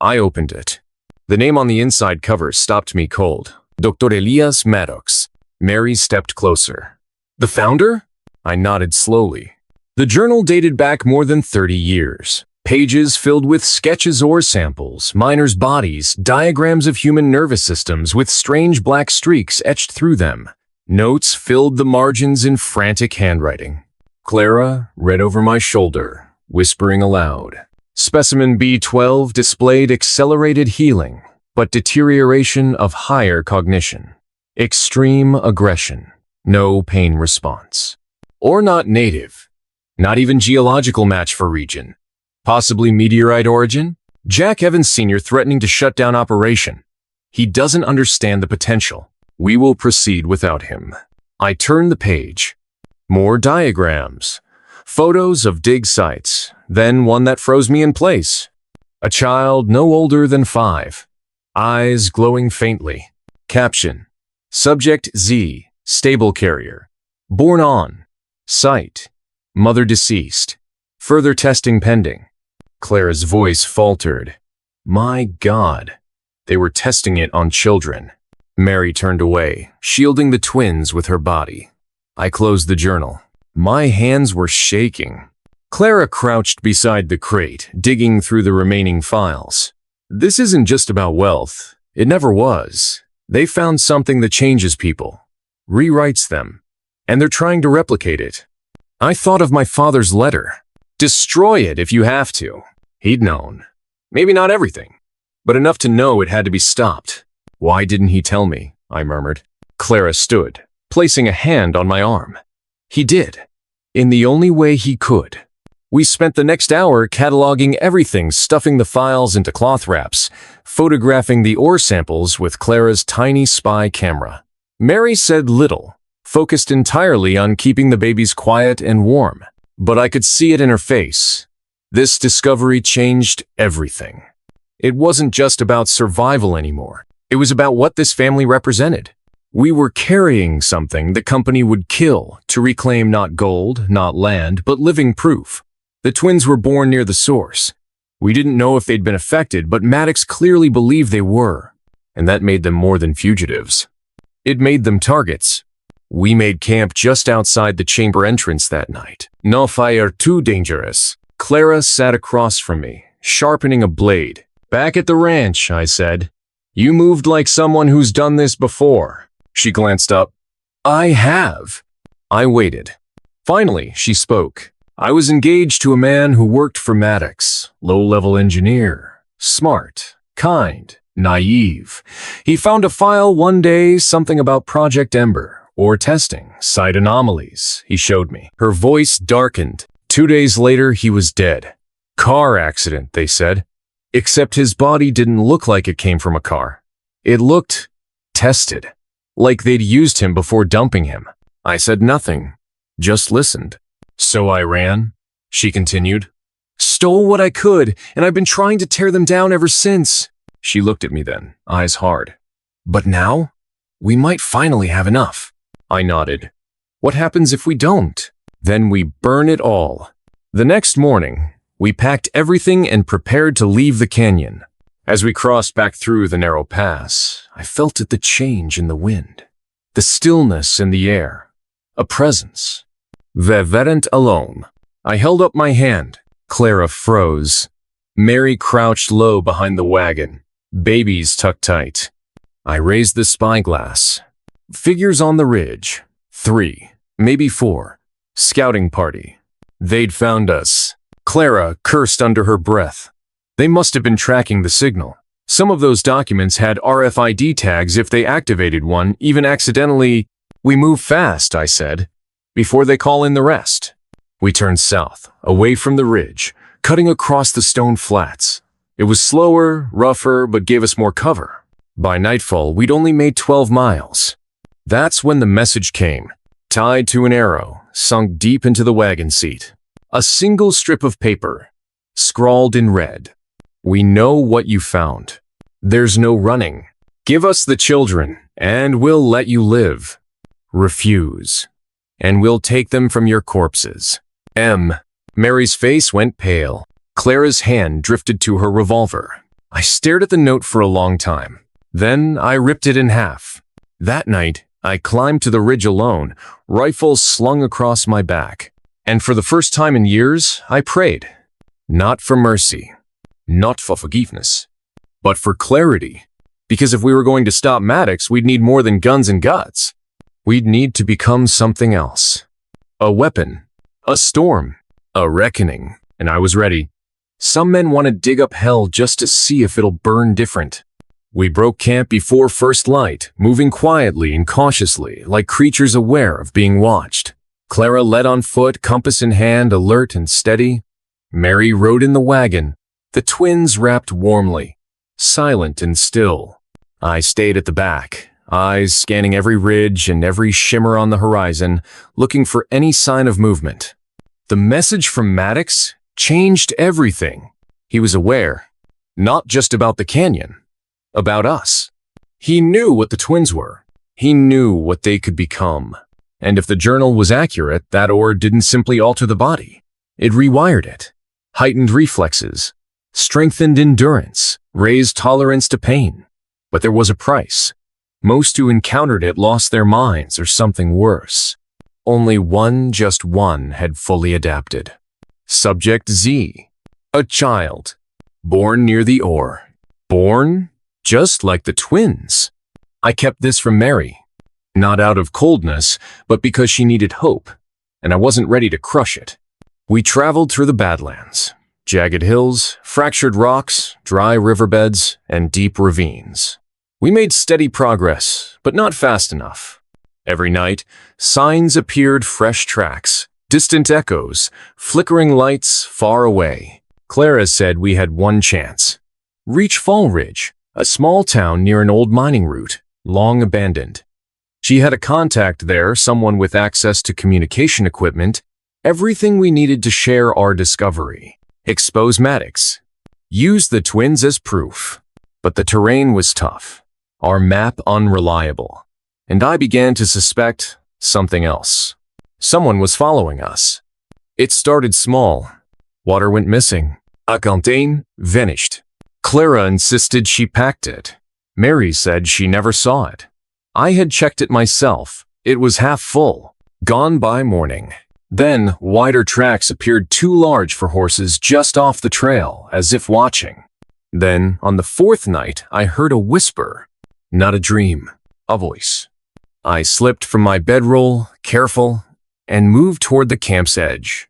I opened it. The name on the inside cover stopped me cold. Dr. Elias Maddox. Mary stepped closer. The founder? I nodded slowly. The journal dated back more than 30 years. Pages filled with sketches or samples, miners' bodies, diagrams of human nervous systems with strange black streaks etched through them. Notes filled the margins in frantic handwriting. Clara read over my shoulder, whispering aloud. Specimen B12 displayed accelerated healing, but deterioration of higher cognition. Extreme aggression. No pain response. Or not native. Not even geological match for region. Possibly meteorite origin? Jack Evans Sr. threatening to shut down operation. He doesn't understand the potential. We will proceed without him. I turned the page. More diagrams. Photos of dig sites. Then one that froze me in place. A child no older than 5. Eyes glowing faintly. Caption. Subject Z. Stable carrier. Born on. Site. Mother deceased. Further testing pending. Clara's voice faltered. My God. They were testing it on children. Mary turned away, shielding the twins with her body. I closed the journal. My hands were shaking. Clara crouched beside the crate, digging through the remaining files. This isn't just about wealth. It never was. They found something that changes people, rewrites them, and they're trying to replicate it. I thought of my father's letter. Destroy it if you have to. He'd known. Maybe not everything, but enough to know it had to be stopped. Why didn't he tell me? I murmured. Clara stood, placing a hand on my arm. He did, in the only way he could. We spent the next hour cataloging everything, stuffing the files into cloth wraps, photographing the ore samples with Clara's tiny spy camera. Mary said little, focused entirely on keeping the babies quiet and warm. But I could see it in her face. This discovery changed everything. It wasn't just about survival anymore. It was about what this family represented. We were carrying something the company would kill to reclaim not gold, not land, but living proof. The twins were born near the source. We didn't know if they'd been affected, but Maddox clearly believed they were, and that made them more than fugitives. It made them targets. We made camp just outside the chamber entrance that night. No fire too dangerous. Clara sat across from me, sharpening a blade. Back at the ranch, I said. You moved like someone who's done this before. She glanced up. I have. I waited. Finally, she spoke. I was engaged to a man who worked for Maddox, low-level engineer, smart, kind, naive. He found a file one day, something about Project Ember, or testing, site anomalies, he showed me. Her voice darkened. 2 days later, he was dead. Car accident, they said. Except his body didn't look like it came from a car. It looked tested, like they'd used him before dumping him. I said nothing, just listened. So I ran, she continued. Stole what I could, and I've been trying to tear them down ever since. She looked at me then, eyes hard. But now, we might finally have enough. I nodded. What happens if we don't? Then we burn it all. The next morning, we packed everything and prepared to leave the canyon. As we crossed back through the narrow pass, I felt the change in the wind, the stillness in the air, a presence. We weren't alone. I held up my hand. Clara froze. Mary crouched low behind the wagon, babies tucked tight. I raised the spyglass. Figures on the ridge. 3, maybe 4. Scouting party. They'd found us. Clara cursed under her breath. They must have been tracking the signal. Some of those documents had RFID tags if they activated one, even accidentally. We move fast, I said, before they call in the rest. We turned south, away from the ridge, cutting across the stone flats. It was slower, rougher, but gave us more cover. By nightfall, we'd only made 12 miles. That's when the message came, tied to an arrow, sunk deep into the wagon seat. A single strip of paper, scrawled in red. We know what you found. There's no running. Give us the children, and we'll let you live. Refuse, and we'll take them from your corpses. Mary's face went pale. Clara's hand drifted to her revolver. I stared at the note for a long time. Then I ripped it in half. That night, I climbed to the ridge alone, rifle slung across my back. And for the first time in years, I prayed. Not for mercy, not for forgiveness, but for clarity. Because if we were going to stop Maddox, we'd need more than guns and guts. We'd need to become something else. A weapon, a storm, a reckoning, and I was ready. Some men want to dig up hell just to see if it'll burn different. We broke camp before first light, moving quietly and cautiously, like creatures aware of being watched. Clara led on foot, compass in hand, alert and steady. Mary rode in the wagon, the twins wrapped warmly, silent and still. I stayed at the back, eyes scanning every ridge and every shimmer on the horizon, looking for any sign of movement. The message from Maddox changed everything. He was aware, not just about the canyon, about us. He knew what the twins were. He knew what they could become. And if the journal was accurate, that ore didn't simply alter the body. It rewired it, heightened reflexes, strengthened endurance, raised tolerance to pain. But there was a price. Most who encountered it lost their minds or something worse. Only one, just one, had fully adapted. Subject Z, a child, born near the ore. Born just like the twins. I kept this from Mary, not out of coldness, but because she needed hope, and I wasn't ready to crush it. We traveled through the Badlands, jagged hills, fractured rocks, dry riverbeds, and deep ravines. We made steady progress, but not fast enough. Every night, signs appeared, fresh tracks, distant echoes, flickering lights far away. Clara said we had one chance. Reach Fall Ridge, a small town near an old mining route, long abandoned. She had a contact there, someone with access to communication equipment, everything we needed to share our discovery. Expose Maddox. Use the twins as proof. But the terrain was tough, our map unreliable, and I began to suspect something else. Someone was following us. It started small. Water went missing. A container vanished. Clara insisted she packed it. Mary said she never saw it. I had checked it myself. It was half full. Gone by morning. Then, wider tracks appeared too large for horses just off the trail, as if watching. Then, on the fourth night, I heard a whisper. Not a dream. A voice. I slipped from my bedroll, careful, and moved toward the camp's edge.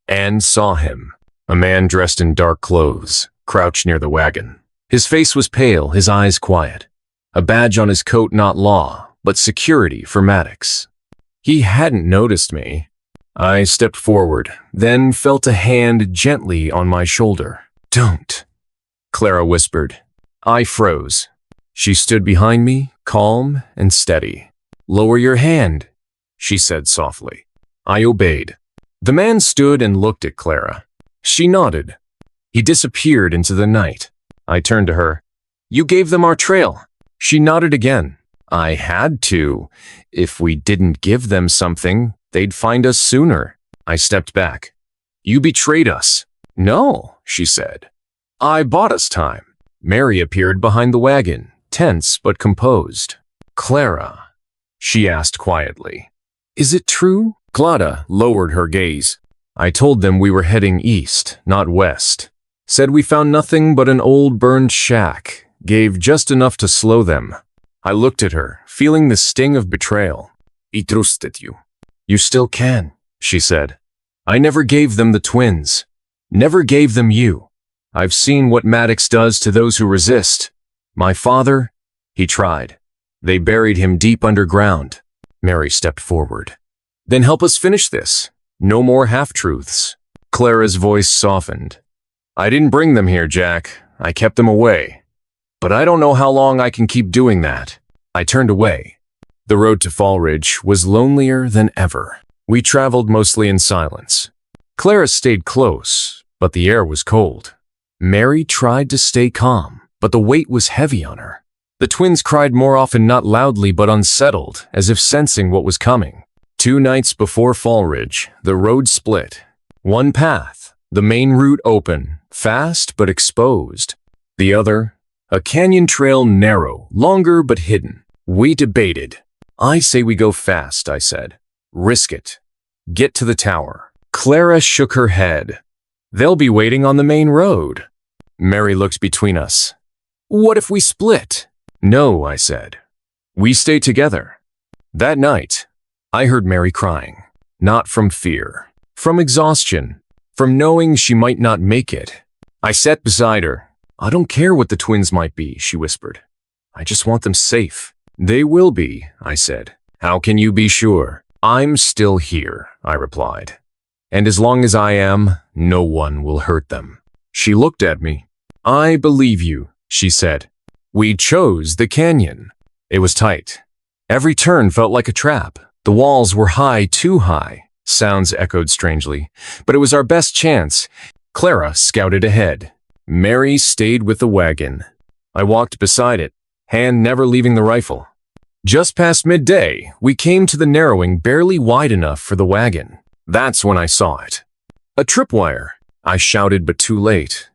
And saw him. A man dressed in dark clothes, crouched near the wagon. His face was pale, his eyes quiet. A badge on his coat, not law, but security for Maddox. He hadn't noticed me. I stepped forward, then felt a hand gently on my shoulder. Don't, Clara whispered. I froze. She stood behind me, calm and steady. Lower your hand, she said softly. I obeyed. The man stood and looked at Clara. She nodded. He disappeared into the night. I turned to her. You gave them our trail. She nodded again. I had to. If we didn't give them something, they'd find us sooner. I stepped back. You betrayed us. No, she said. I bought us time. Mary appeared behind the wagon, tense but composed. Clara, she asked quietly. Is it true? Clara lowered her gaze. I told them we were heading east, not west. Said we found nothing but an old burned shack. Gave just enough to slow them. I looked at her, feeling the sting of betrayal. I trusted you. You still can, she said. I never gave them the twins. Never gave them you. I've seen what Maddox does to those who resist. My father, he tried. They buried him deep underground. Mary stepped forward. Then help us finish this. No more half-truths. Clara's voice softened. I didn't bring them here, Jack. I kept them away. But I don't know how long I can keep doing that. I turned away. The road to Fall Ridge was lonelier than ever. We traveled mostly in silence. Clara stayed close, but the air was cold. Mary tried to stay calm, but the weight was heavy on her. The twins cried more often, not loudly but unsettled, as if sensing what was coming. 2 nights before Fall Ridge, the road split. One path, the main route open, fast but exposed. The other, a canyon trail, narrow, longer but hidden. We debated. "I say we go fast," I said. "Risk it. Get to the tower." Clara shook her head. "They'll be waiting on the main road." Mary looked between us. "What if we split?" "No," I said. "We stay together." That night, I heard Mary crying. Not from fear. From exhaustion. From knowing she might not make it. I sat beside her. "I don't care what the twins might be," she whispered. "I just want them safe." "They will be," I said. "How can you be sure?" "I'm still here," I replied. "And as long as I am, no one will hurt them." She looked at me. "I believe you," she said. We chose the canyon. It was tight. Every turn felt like a trap. The walls were high, too high. Sounds echoed strangely, but it was our best chance. Clara scouted ahead. Mary stayed with the wagon. I walked beside it, hand never leaving the rifle. Just past midday, we came to the narrowing barely wide enough for the wagon. That's when I saw it. "A tripwire!" I shouted, but too late.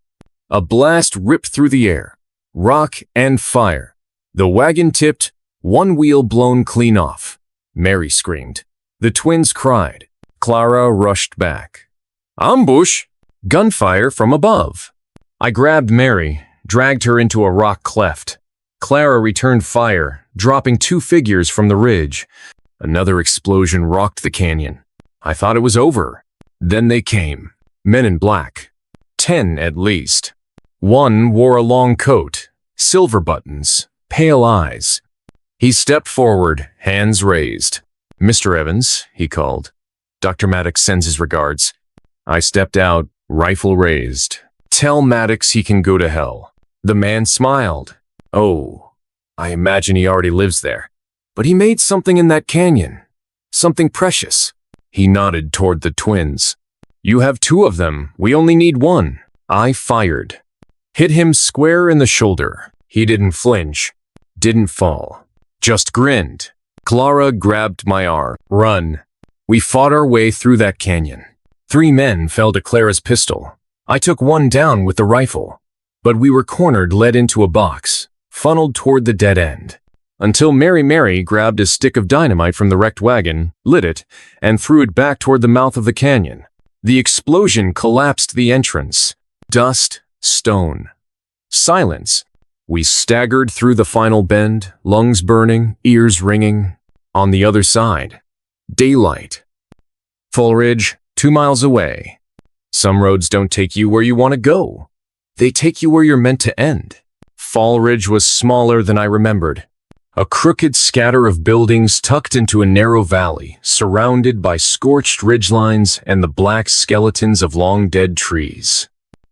A blast ripped through the air. Rock and fire. The wagon tipped, one wheel blown clean off. Mary screamed. The twins cried. Clara rushed back. "Ambush!" Gunfire from above. I grabbed Mary, dragged her into a rock cleft. Clara returned fire, dropping 2 figures from the ridge. Another explosion rocked the canyon. I thought it was over. Then they came. Men in black. 10 at least. One wore a long coat, silver buttons, pale eyes. He stepped forward, hands raised. "Mr. Evans," he called. "Dr. Maddox sends his regards." I stepped out, rifle raised. "Tell Maddox he can go to hell." The man smiled. "Oh, I imagine he already lives there. But he made something in that canyon. Something precious." He nodded toward the twins. "You have 2 of them. We only need 1. I fired. Hit him square in the shoulder. He didn't flinch. Didn't fall. Just grinned. Clara grabbed my arm. "Run." We fought our way through that canyon. 3 men fell to Clara's pistol. I took one down with the rifle. But we were cornered, led into a box, funneled toward the dead end. Until Mary grabbed a stick of dynamite from the wrecked wagon, lit it, and threw it back toward the mouth of the canyon. The explosion collapsed the entrance. Dust, stone. Silence. We staggered through the final bend, lungs burning, ears ringing. On the other side, daylight. Fall Ridge, 2 miles away. Some roads don't take you where you want to go. They take you where you're meant to end. Fall Ridge was smaller than I remembered. A crooked scatter of buildings tucked into a narrow valley, surrounded by scorched ridgelines and the black skeletons of long-dead trees.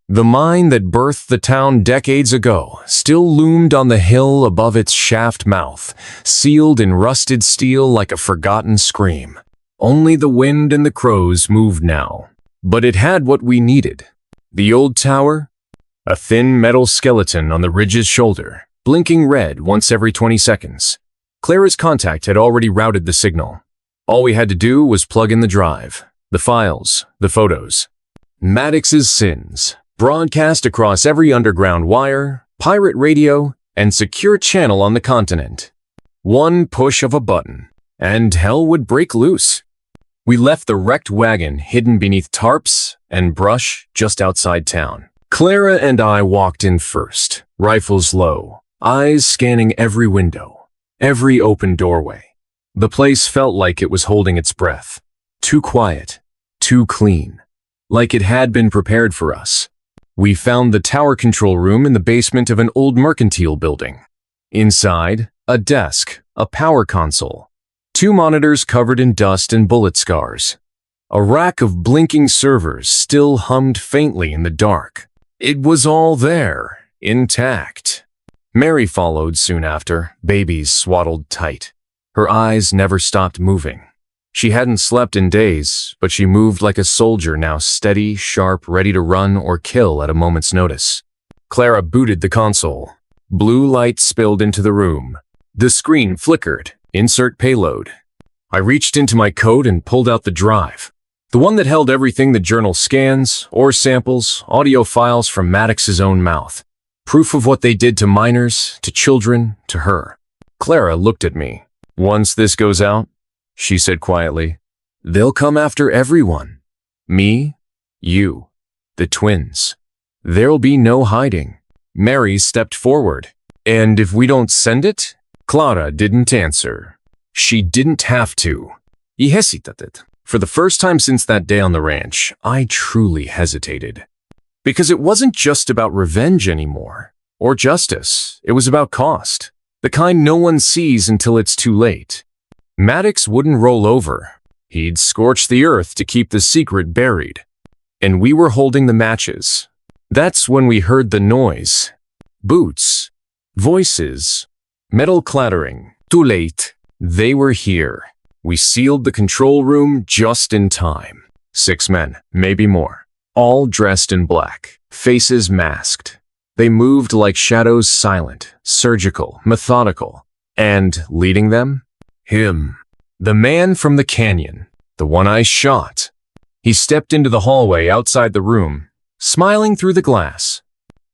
The mine that birthed the town decades ago still loomed on the hill above its shaft mouth, sealed in rusted steel like a forgotten scream. Only the wind and the crows moved now. But it had what we needed. The old tower, a thin metal skeleton on the ridge's shoulder, blinking red once every 20 seconds. Clara's contact had already routed the signal. All we had to do was plug in the drive, the files, the photos. Maddox's sins, broadcast across every underground wire, pirate radio, and secure channel on the continent. One push of a button, and hell would break loose. We left the wrecked wagon hidden beneath tarps and brush just outside town. Clara and I walked in first, rifles low, eyes scanning every window, every open doorway. The place felt like it was holding its breath. Too quiet, too clean, like it had been prepared for us. We found the tower control room in the basement of an old mercantile building. Inside, a desk, a power console, 2 monitors covered in dust and bullet scars. A rack of blinking servers still hummed faintly in the dark. It was all there, intact. Mary followed soon after, babies swaddled tight. Her eyes never stopped moving. She hadn't slept in days, but she moved like a soldier now, steady, sharp, ready to run or kill at a moment's notice. Clara booted the console. Blue light spilled into the room. The screen flickered. Insert payload. I reached into my coat and pulled out the drive. The one that held everything: the journal scans, ore samples, audio files from Maddox's own mouth. Proof of what they did to minors, to children, to her. Clara looked at me. "Once this goes out," she said quietly, "they'll come after everyone. Me, you, the twins. There'll be no hiding." Mary stepped forward. "And if we don't send it?" Clara didn't answer. She didn't have to. I hesitated. For the first time since that day on the ranch, I truly hesitated. Because it wasn't just about revenge anymore, or justice. It was about cost. The kind no one sees until it's too late. Maddox wouldn't roll over. He'd scorch the earth to keep the secret buried. And we were holding the matches. That's when we heard the noise. Boots. Voices. Metal clattering. Too late. They were here. We sealed the control room just in time. 6 men, maybe more. All dressed in black. Faces masked. They moved like shadows, silent, surgical, methodical. And leading them? Him. The man from the canyon. The one I shot. He stepped into the hallway outside the room, smiling through the glass.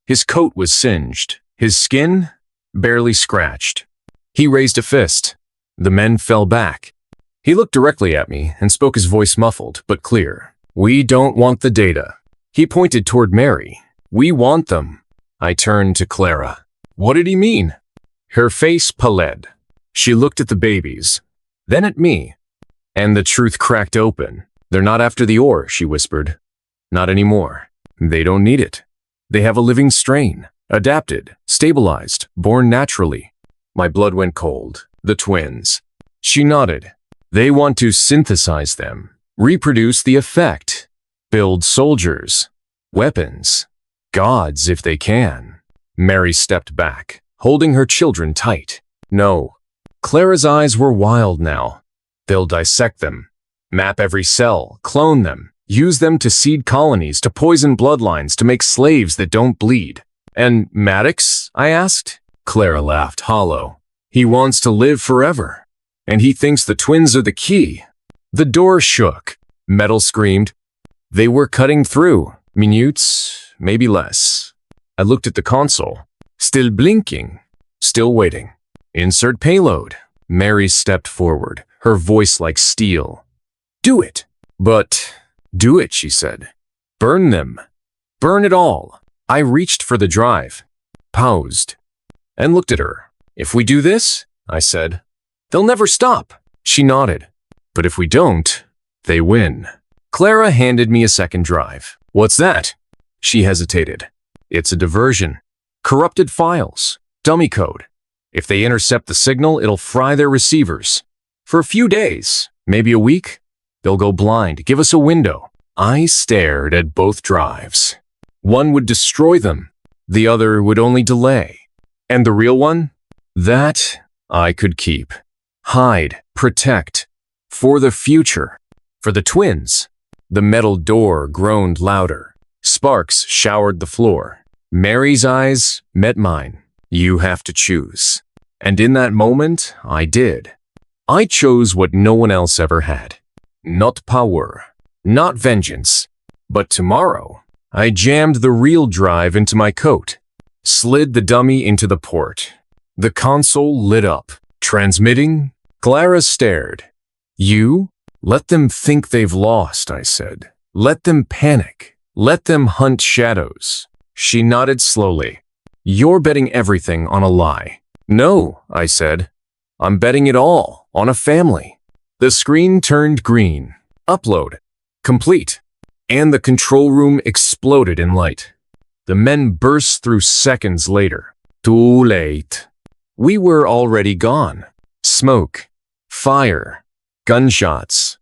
His coat was singed. His skin barely scratched. He raised a fist. The men fell back. He looked directly at me and spoke, his voice muffled but clear. "We don't want the data." He pointed toward Mary. "We want them." I turned to Clara. "What did he mean?" Her face pallid. She looked at the babies, then at me. And the truth cracked open. "They're not after the ore," she whispered. "Not anymore. They don't need it. They have a living strain, adapted, stabilized, born naturally." My blood went cold. The twins. She nodded. "They want to synthesize them, reproduce the effect, build soldiers, weapons, gods if they can." Mary stepped back, holding her children tight. "No." Clara's eyes were wild now. "They'll dissect them, map every cell, clone them, use them to seed colonies, to poison bloodlines, to make slaves that don't bleed." "And Maddox?" I asked. Clara laughed hollow. "He wants to live forever. And he thinks the twins are the key." The door shook. Metal screamed. They were cutting through. Minutes, maybe less. I looked at the console. Still blinking. Still waiting. "Insert payload." Mary stepped forward, her voice like steel. "Do it." "But..." "Do it," she said. "Burn them. Burn it all." I reached for the drive, paused, and looked at her. "If we do this," I said, "they'll never stop." She nodded. "But if we don't, they win." Clara handed me a second drive. "What's that?" She hesitated. "It's a diversion. Corrupted files. Dummy code. If they intercept the signal, it'll fry their receivers. For a few days, maybe a week, they'll go blind, give us a window." I stared at both drives. One would destroy them. The other would only delay. And the real one? That I could keep. Hide, protect. For the future. For the twins. The metal door groaned louder. Sparks showered the floor. Mary's eyes met mine. "You have to choose." And in that moment, I did. I chose what no one else ever had. Not power, not vengeance, but tomorrow. I jammed the real drive into my coat, slid the dummy into the port. The console lit up. Transmitting? Clara stared. "You? Let them think they've lost," I said. "Let them panic. Let them hunt shadows." She nodded slowly. "You're betting everything on a lie." "No," I said. "I'm betting it all on a family." The screen turned green. Upload. Complete. And the control room exploded in light. The men burst through seconds later. Too late. We were already gone. Smoke. Fire. Gunshots.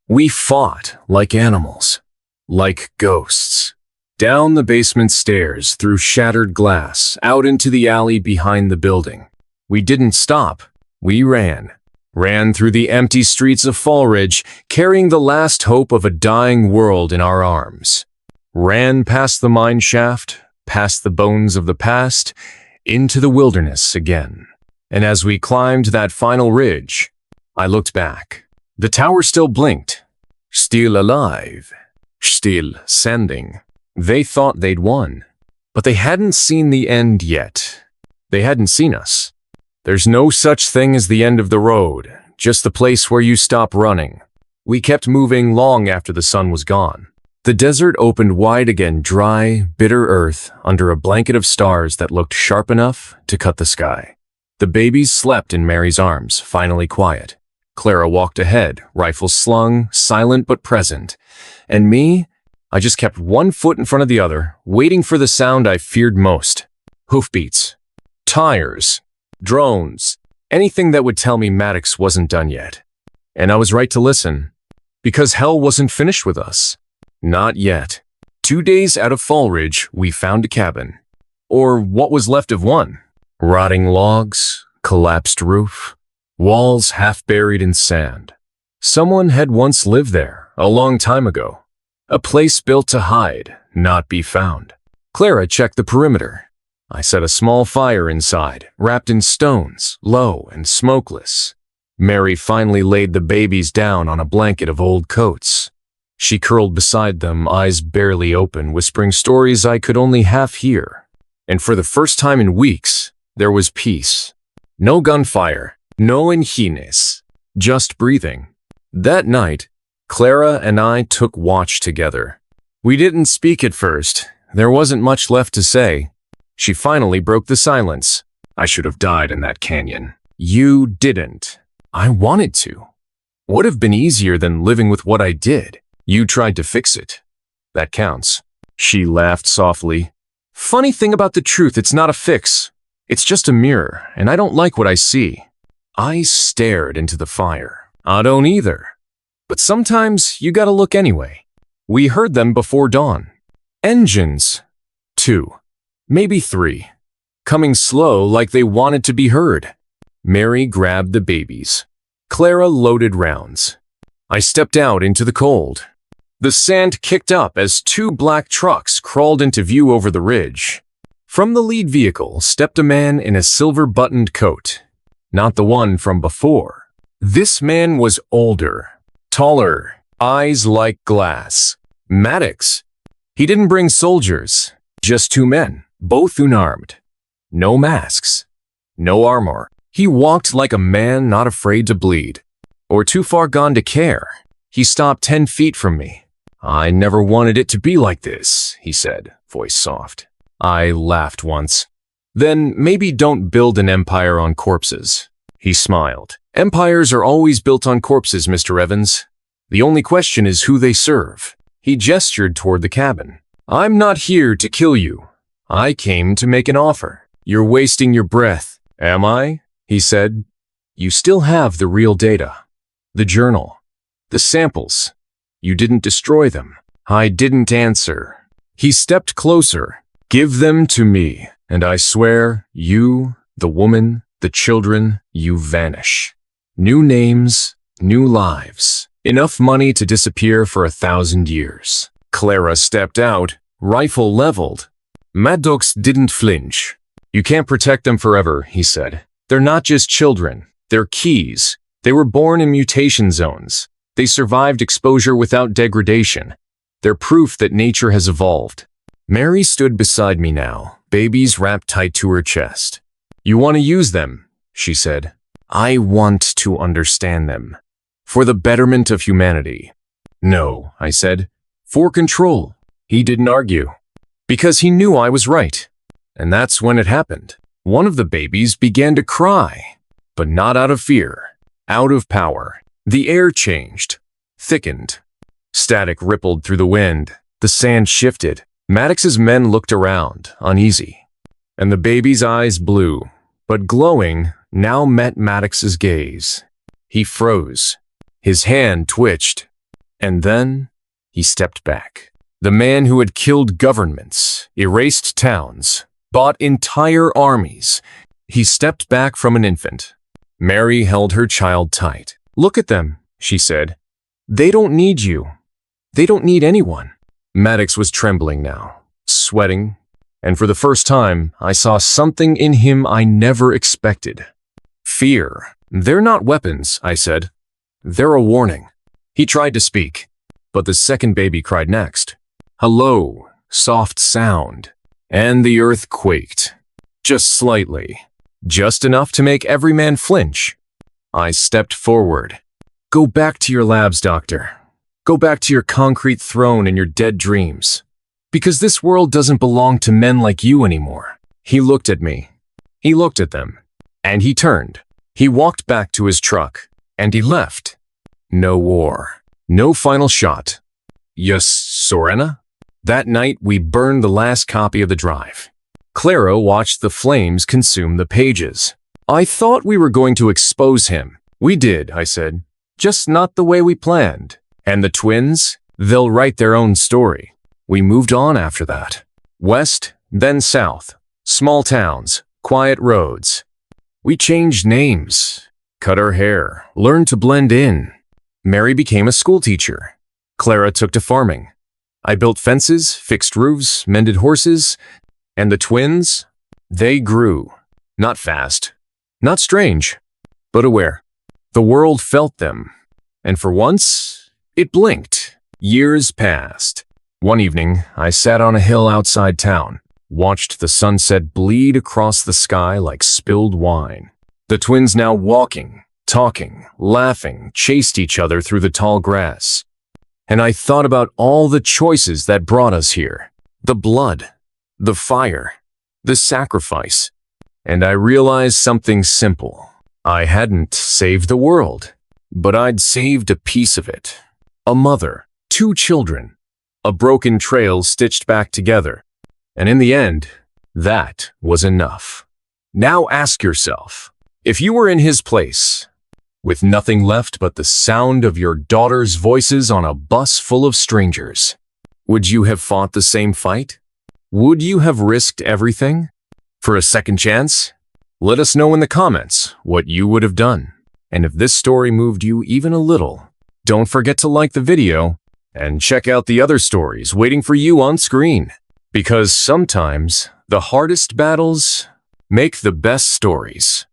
We fought like animals. Like ghosts. Down the basement stairs, through shattered glass, out into the alley behind the building. We didn't stop. We ran. Ran through the empty streets of Fallridge, carrying the last hope of a dying world in our arms. Ran past the mine shaft, past the bones of the past, into the wilderness again. And as we climbed that final ridge, I looked back. The tower still blinked. Still alive. Still sending. They thought they'd won. But they hadn't seen the end yet. They hadn't seen us. There's no such thing as the end of the road, just the place where you stop running. We kept moving long after the sun was gone. The desert opened wide again, dry, bitter earth under a blanket of stars that looked sharp enough to cut the sky. The babies slept in Mary's arms, finally quiet. Clara walked ahead, rifle slung, silent but present. And me, I just kept one foot in front of the other, waiting for the sound I feared most. Hoofbeats. Tires. Drones. Anything that would tell me Maddox wasn't done yet. And I was right to listen. Because hell wasn't finished with us. Not yet. 2 days out of Fall Ridge, we found a cabin. Or what was left of one. Rotting logs, collapsed roof, walls half buried in sand. Someone had once lived there, a long time ago. A place built to hide, not be found. Clara checked the perimeter. I set a small fire inside, wrapped in stones, low and smokeless. Mary finally laid the babies down on a blanket of old coats. She curled beside them, eyes barely open, whispering stories I could only half hear. And for the first time in weeks, there was peace. No gunfire, no engines, just breathing. That night, Clara and I took watch together. We didn't speak at first. There wasn't much left to say. She finally broke the silence. I should have died in that canyon. You didn't. I wanted to. Would have been easier than living with what I did. You tried to fix it. That counts. She laughed softly. Funny thing about the truth, it's not a fix. It's just a mirror, and I don't like what I see. I stared into the fire. I don't either. But sometimes you gotta look anyway. We heard them before dawn. Engines. 2. Maybe 3. Coming slow like they wanted to be heard. Mary grabbed the babies. Clara loaded rounds. I stepped out into the cold. The sand kicked up as 2 black trucks crawled into view over the ridge. From the lead vehicle stepped a man in a silver-buttoned coat. Not the one from before. This man was older, taller, eyes like glass. Maddox. He didn't bring soldiers, just 2 men, both unarmed. No masks, no armor. He walked like a man not afraid to bleed, or too far gone to care. He stopped 10 feet from me. I never wanted it to be like this, he said, voice soft. I laughed once. Then maybe don't build an empire on corpses. He smiled. Empires are always built on corpses, Mr. Evans. The only question is who they serve. He gestured toward the cabin. I'm not here to kill you. I came to make an offer. You're wasting your breath. Am I? He said. You still have the real data. The journal. The samples. You didn't destroy them. I didn't answer. He stepped closer. Give them to me, and I swear, you, the woman, the children, you vanish. New names, new lives. Enough money to disappear for 1,000 years. Clara stepped out, rifle leveled. Maddox didn't flinch. You can't protect them forever, he said. They're not just children. They're keys. They were born in mutation zones. They survived exposure without degradation. They're proof that nature has evolved. Mary stood beside me now, babies wrapped tight to her chest. You want to use them, she said. I want to understand them. For the betterment of humanity. No, I said. For control. He didn't argue. Because he knew I was right. And that's when it happened. One of the babies began to cry. But not out of fear. Out of power. The air changed. Thickened. Static rippled through the wind. The sand shifted. Maddox's men looked around, uneasy. And the baby's eyes, blue, but glowing, now met Maddox's gaze. He froze. His hand twitched. And then he stepped back. The man who had killed governments, erased towns, bought entire armies. He stepped back from an infant. Mary held her child tight. Look at them, she said. They don't need you. They don't need anyone. Maddox was trembling now, sweating, And for the first time, I saw something in him I never expected. Fear. They're not weapons, I said. They're a warning. He tried to speak, but the second baby cried next. A low, soft sound, and the earth quaked. Just slightly. Just enough to make every man flinch. I stepped forward. Go back to your labs, doctor. Go back to your concrete throne and your dead dreams. Because this world doesn't belong to men like you anymore. He looked at me. He looked at them. And he turned. He walked back to his truck. And he left. No war. No final shot. Yes, Sorena? That night, we burned the last copy of the drive. Clara watched the flames consume the pages. I thought we were going to expose him. We did, I said. Just not the way we planned. And the twins? They'll write their own story. We moved on after that. West, then south. Small towns, quiet roads. We changed names, cut our hair, learned to blend in. Mary became a schoolteacher. Clara took to farming. I built fences, fixed roofs, mended horses, and the twins, they grew. Not fast, not strange, but aware. The world felt them, and for once, it blinked. Years passed. One evening, I sat on a hill outside town, watched the sunset bleed across the sky like spilled wine. The twins now walking, talking, laughing, chased each other through the tall grass. And I thought about all the choices that brought us here. The blood, the fire, the sacrifice. And I realized something simple. I hadn't saved the world, but I'd saved a piece of it. A mother, 2 children, a broken trail stitched back together. And in the end, that was enough. Now ask yourself, if you were in his place, with nothing left but the sound of your daughter's voices on a bus full of strangers, would you have fought the same fight? Would you have risked everything for a second chance? Let us know in the comments what you would have done. And if this story moved you even a little, don't forget to like the video and check out the other stories waiting for you on screen. Because sometimes the hardest battles make the best stories.